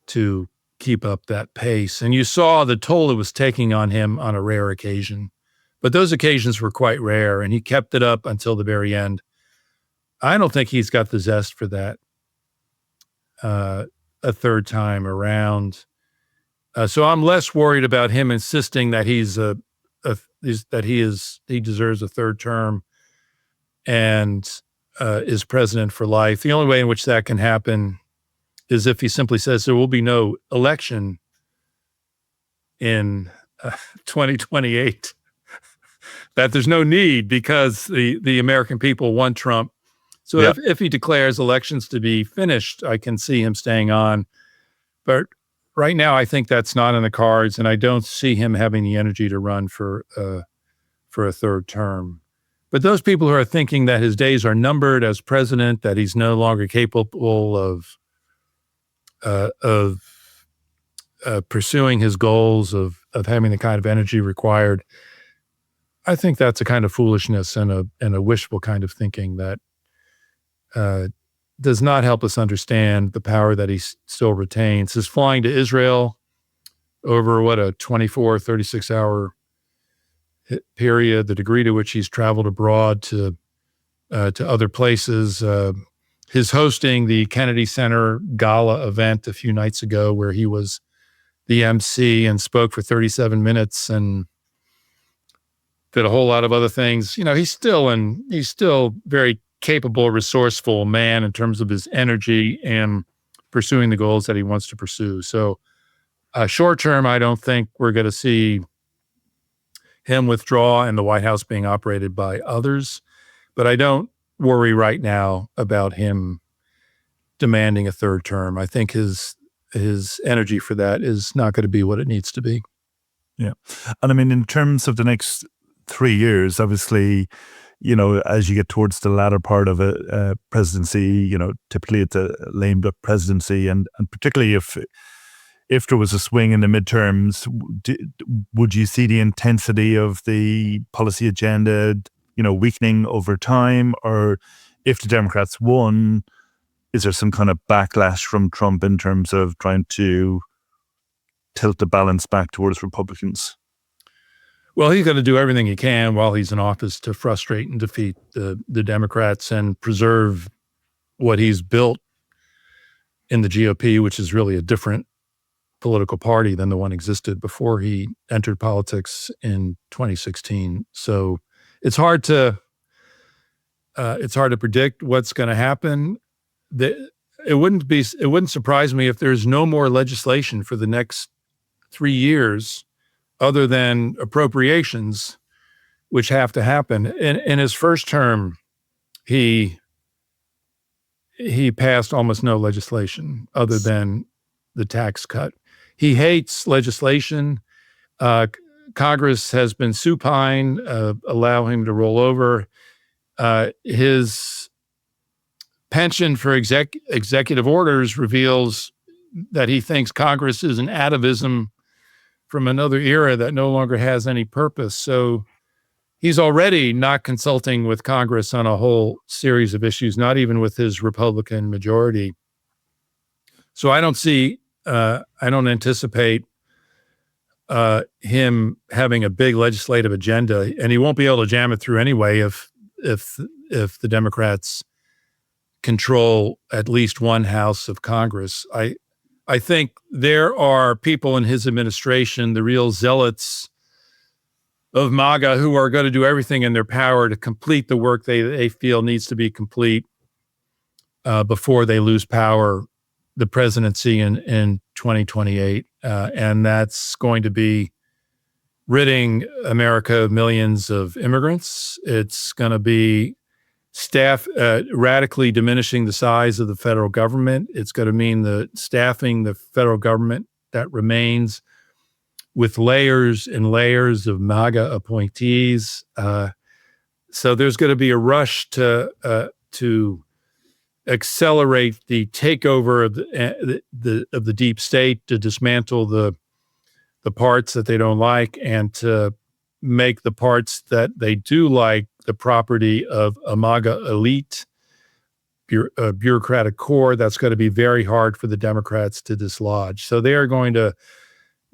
to keep up that pace. And you saw the toll it was taking on him on a rare occasion. But those occasions were quite rare, and he kept it up until the very end. I don't think he's got the zest for that a third time around. So I'm less worried about him insisting that he deserves a third term and is president for life. The only way in which that can happen is if he simply says there will be no election in 2028. That there's no need because the American people want Trump. So if he declares elections to be finished, I can see him staying on. But right now, I think that's not in the cards, and I don't see him having the energy to run for a third term. But those people who are thinking that his days are numbered as president, that he's no longer capable of pursuing his goals, of having the kind of energy required, I think that's a kind of foolishness and a wishful kind of thinking that does not help us understand the power that he still retains. His flying to Israel over a 24, 36-hour period, the degree to which he's traveled abroad to other places, his hosting the Kennedy Center Gala event a few nights ago where he was the MC and spoke for 37 minutes and did a whole lot of other things. He's still very capable, resourceful man in terms of his energy and pursuing the goals that he wants to pursue. So short term, I don't think we're going to see him withdraw and the White House being operated by others. But I don't worry right now about him demanding a third term. I think his energy for that is not going to be what it needs to be. Yeah. And I mean, in terms of the next 3 years, obviously, as you get towards the latter part of a presidency, typically it's a lame duck presidency. And particularly if if there was a swing in the midterms, would you see the intensity of the policy agenda, weakening over time? Or if the Democrats won, is there some kind of backlash from Trump in terms of trying to tilt the balance back towards Republicans? Well, he's going to do everything he can while he's in office to frustrate and defeat the Democrats and preserve what he's built in the GOP, which is really a different political party than the one existed before he entered politics in 2016. So it's hard to predict what's going to happen. It wouldn't surprise me if there's no more legislation for the next 3 years other than appropriations, which have to happen. In his first term, he passed almost no legislation other than the tax cut. He hates legislation. Congress has been supine, allow him to roll over. His penchant for executive orders reveals that he thinks Congress is an atavism from another era that no longer has any purpose. So he's already not consulting with Congress on a whole series of issues, not even with his Republican majority. So I don't anticipate him having a big legislative agenda, and he won't be able to jam it through anyway if the Democrats control at least one house of Congress. I think there are people in his administration, the real zealots of MAGA, who are going to do everything in their power to complete the work they feel needs to be complete before they lose power, the presidency in 2028. And that's going to be ridding America of millions of immigrants. It's going to be radically diminishing the size of the federal government. It's going to mean the staffing the federal government that remains with layers and layers of MAGA appointees. So there's going to be a rush to accelerate the takeover of the deep state, to dismantle the parts that they don't like, and to make the parts that they do like the property of a MAGA elite, bureaucratic core. That's going to be very hard for the Democrats to dislodge. So they are going to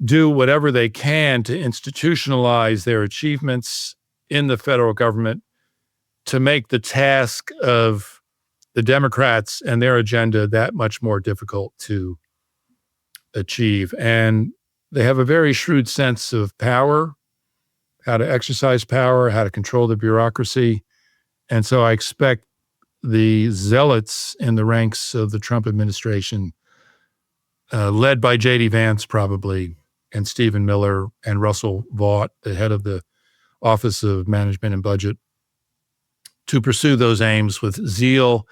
do whatever they can to institutionalize their achievements in the federal government to make the task of the Democrats and their agenda that much more difficult to achieve. And they have a very shrewd sense of power, how to exercise power, how to control the bureaucracy. And so I expect the zealots in the ranks of the Trump administration, led by J.D. Vance probably, and Stephen Miller and Russell Vought, the head of the Office of Management and Budget, to pursue those aims with zeal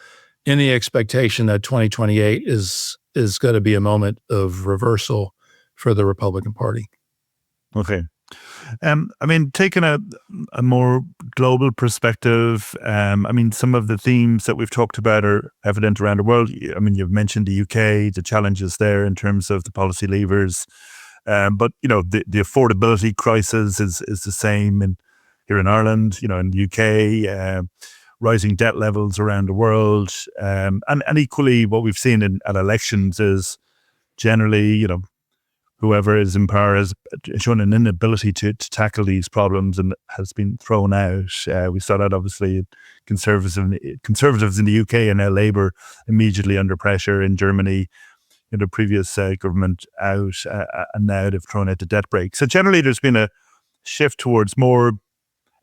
in the expectation that 2028 is going to be a moment of reversal for the Republican Party. Okay. Taking a more global perspective, some of the themes that we've talked about are evident around the world. You've mentioned the UK, the challenges there in terms of the policy levers. But the affordability crisis is the same here in Ireland, in the UK, rising debt levels around the world. And equally, what we've seen at elections is generally, whoever is in power has shown an inability to tackle these problems and has been thrown out. We saw that obviously conservatives in the UK and now Labour immediately under pressure in Germany, the previous government out, and now they've thrown out the debt brake. So generally there's been a shift towards more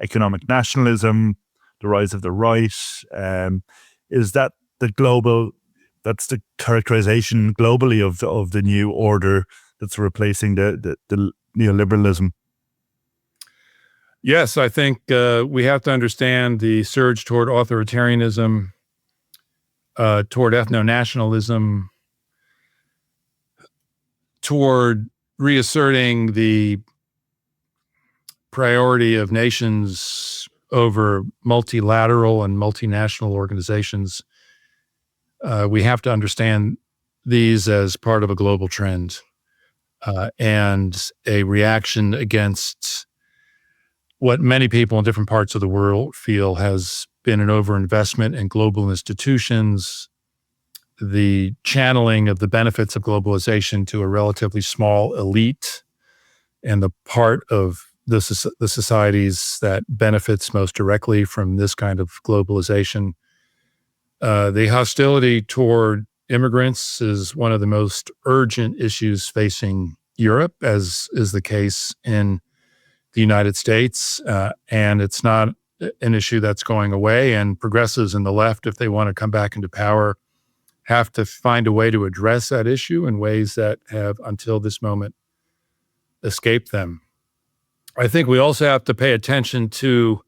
economic nationalism, the rise of the right. Is that that's the characterization globally of the new order that's replacing the neoliberalism? Yes, I think we have to understand the surge toward authoritarianism, toward ethno-nationalism, toward reasserting the priority of nations over multilateral and multinational organizations. We have to understand these as part of a global trend. and a reaction against what many people in different parts of the world feel has been an overinvestment in global institutions, the channeling of the benefits of globalization to a relatively small elite, and the part of the societies that benefits most directly from this kind of globalization. The hostility toward immigrants is one of the most urgent issues facing Europe, as is the case in the United States. And it's not an issue that's going away. And progressives in the left, if they want to come back into power, have to find a way to address that issue in ways that have, until this moment, escaped them. I think we also have to pay attention to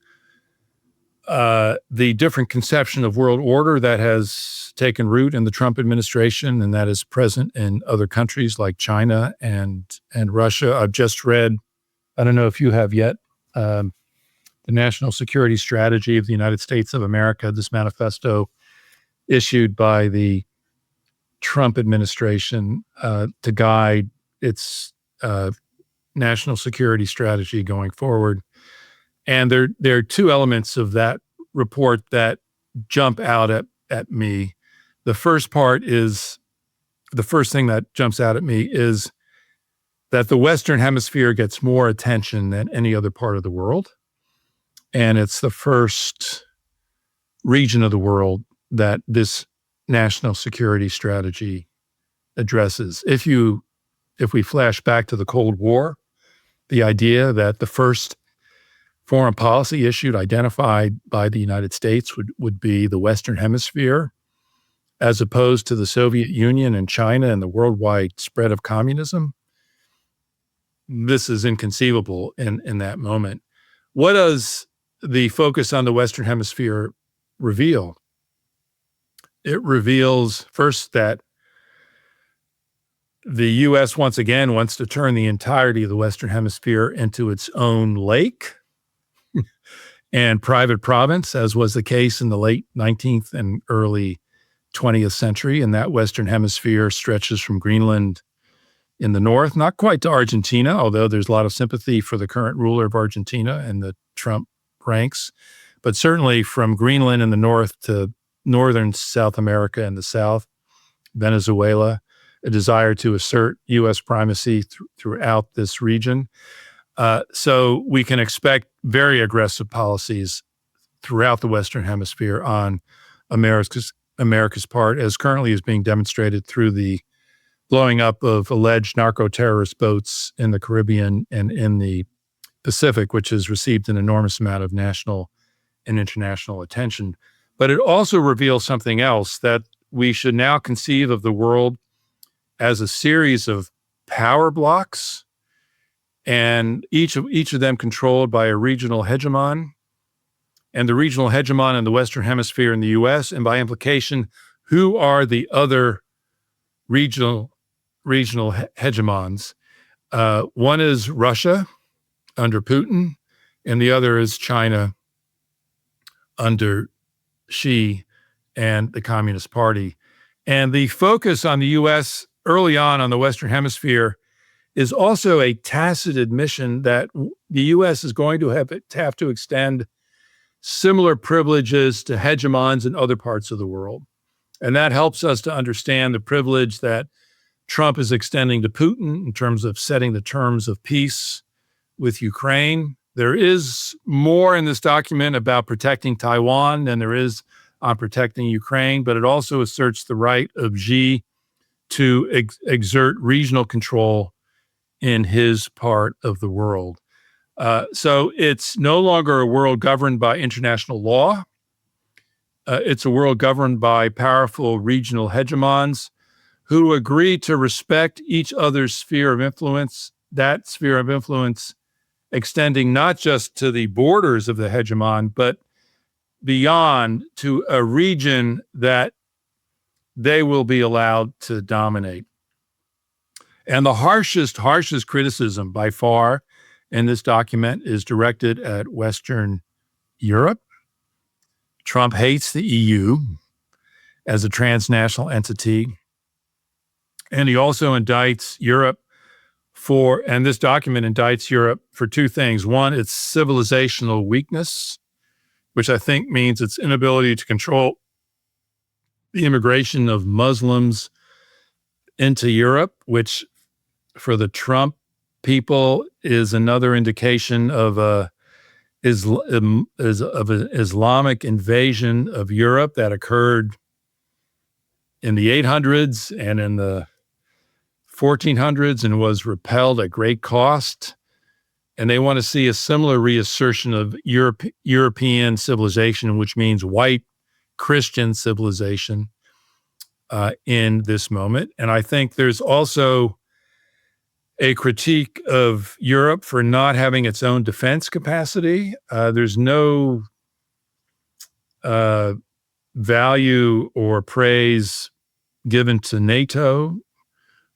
the different conception of world order that has taken root in the Trump administration and that is present in other countries like China and Russia. I've just read, I don't know if you have yet, the National Security Strategy of the United States of America, this manifesto issued by the Trump administration to guide its national security strategy going forward. And there are two elements of that report that jump out at me. The first thing that jumps out at me is that the Western Hemisphere gets more attention than any other part of the world. And it's the first region of the world that this national security strategy addresses. If we flash back to the Cold War, the idea that the first foreign policy issue identified by the United States would be the Western Hemisphere, as opposed to the Soviet Union and China and the worldwide spread of communism. This is inconceivable in that moment. What does the focus on the Western Hemisphere reveal? It reveals first that the U.S. once again wants to turn the entirety of the Western Hemisphere into its own lake and private province, as was the case in the late 19th and early 20th century. And that Western Hemisphere stretches from Greenland in the north, not quite to Argentina, although there's a lot of sympathy for the current ruler of Argentina in the Trump ranks, but certainly from Greenland in the north to northern South America in the south, Venezuela, a desire to assert U.S. primacy throughout this region. So we can expect very aggressive policies throughout the Western Hemisphere on America's part, as currently is being demonstrated through the blowing up of alleged narco-terrorist boats in the Caribbean and in the Pacific, which has received an enormous amount of national and international attention. But it also reveals something else, that we should now conceive of the world as a series of power blocks, and each of them controlled by a regional hegemon, and the regional hegemon in the Western Hemisphere in the U.S., and by implication, who are the other regional hegemons? One is Russia under Putin, and the other is China under Xi and the Communist Party. And the focus on the U.S. early on the Western Hemisphere is also a tacit admission that the U.S. is going to have to extend similar privileges to hegemons in other parts of the world. And that helps us to understand the privilege that Trump is extending to Putin in terms of setting the terms of peace with Ukraine. There is more in this document about protecting Taiwan than there is on protecting Ukraine, but it also asserts the right of Xi to exert regional control in his part of the world. So it's no longer a world governed by international law. It's a world governed by powerful regional hegemons who agree to respect each other's sphere of influence, that sphere of influence extending not just to the borders of the hegemon, but beyond to a region that they will be allowed to dominate. And the harshest criticism by far in this document is directed at Western Europe. Trump hates the EU as a transnational entity. And he also indicts Europe and this document indicts Europe for two things. One, its civilizational weakness, which I think means its inability to control the immigration of Muslims into Europe, which for the Trump people is another indication of an Islamic invasion of Europe that occurred in the 800s and in the 1400s and was repelled at great cost. And they want to see a similar reassertion of European civilization, which means white Christian civilization in this moment. And I think there's also a critique of Europe for not having its own defense capacity. There's no value or praise given to NATO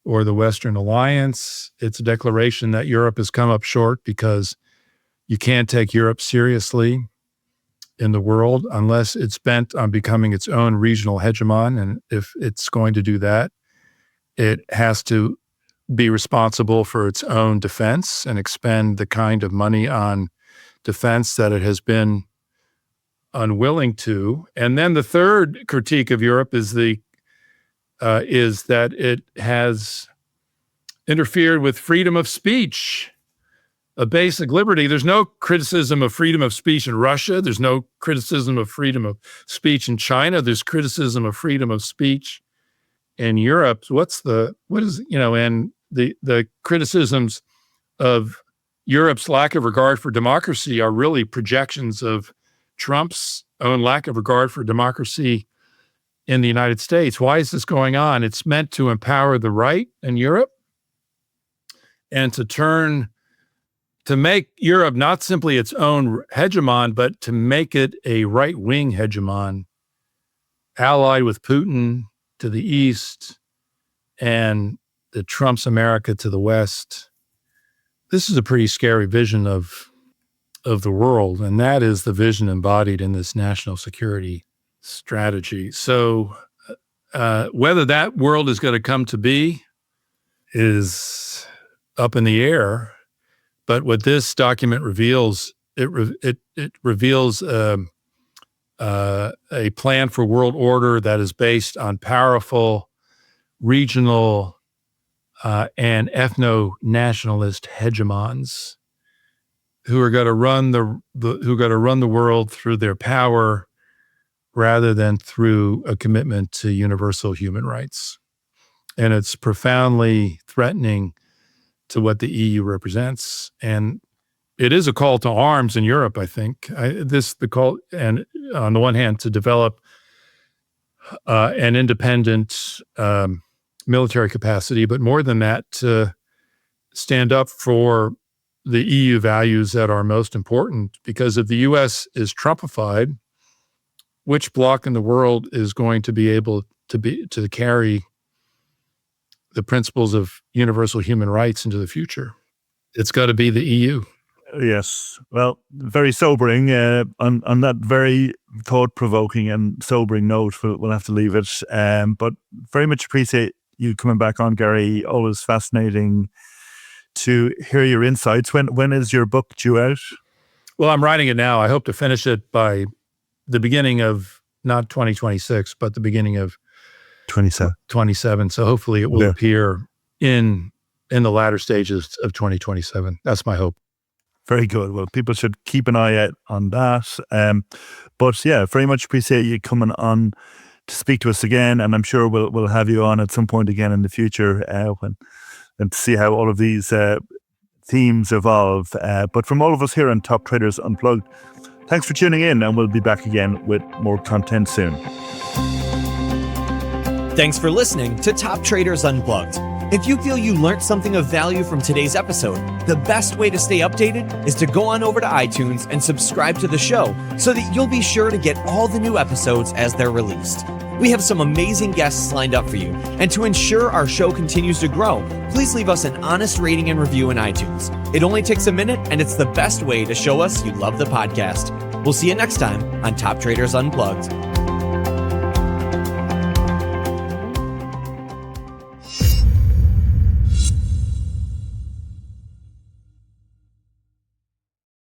or the Western Alliance. It's a declaration that Europe has come up short because you can't take Europe seriously in the world unless it's bent on becoming its own regional hegemon. And if it's going to do that, it has to be responsible for its own defense and expend the kind of money on defense that it has been unwilling to. And then the third critique of Europe is that it has interfered with freedom of speech, a basic liberty. There's no criticism of freedom of speech in Russia. There's no criticism of freedom of speech in China. There's criticism of freedom of speech in Europe. And the criticisms of Europe's lack of regard for democracy are really projections of Trump's own lack of regard for democracy in the United States. Why is this going on? It's meant to empower the right in Europe and to make Europe not simply its own hegemon, but to make it a right-wing hegemon allied with Putin to the east and the Trump's America to the west. This is a pretty scary vision of the world, and that is the vision embodied in this national security strategy. So whether that world is going to come to be is up in the air. But what this document reveals, it reveals a plan for world order that is based on powerful regional and ethno-nationalist hegemons who are going to run the world through their power rather than through a commitment to universal human rights. And it's profoundly threatening to what the EU represents. And it is a call to arms in Europe, I think. The call, and on the one hand, to develop an independent military capacity, but more than that, to stand up for the EU values that are most important. Because if the U.S. is Trumpified, which bloc in the world is going to be able to carry the principles of universal human rights into the future? It's got to be the EU. Yes. Well, very sobering. On that very thought-provoking and sobering note, we'll have to leave it. But very much appreciate you coming back on, Gary. Always fascinating to hear your insights. When is your book due out? Well, I'm writing it now. I hope to finish it by the beginning of not 2026, but the beginning of 27. So hopefully it will appear in the latter stages of 2027. That's my hope. Very good. Well, people should keep an eye out on that. But yeah, very much appreciate you coming on to speak to us again. And I'm sure we'll have you on at some point again in the future and to see how all of these themes evolve. But from all of us here on Top Traders Unplugged, thanks for tuning in, and we'll be back again with more content soon. Thanks for listening to Top Traders Unplugged. If you feel you learned something of value from today's episode, the best way to stay updated is to go on over to iTunes and subscribe to the show so that you'll be sure to get all the new episodes as they're released. We have some amazing guests lined up for you, and to ensure our show continues to grow, please leave us an honest rating and review in iTunes. It only takes a minute, and it's the best way to show us you love the podcast. We'll see you next time on Top Traders Unplugged.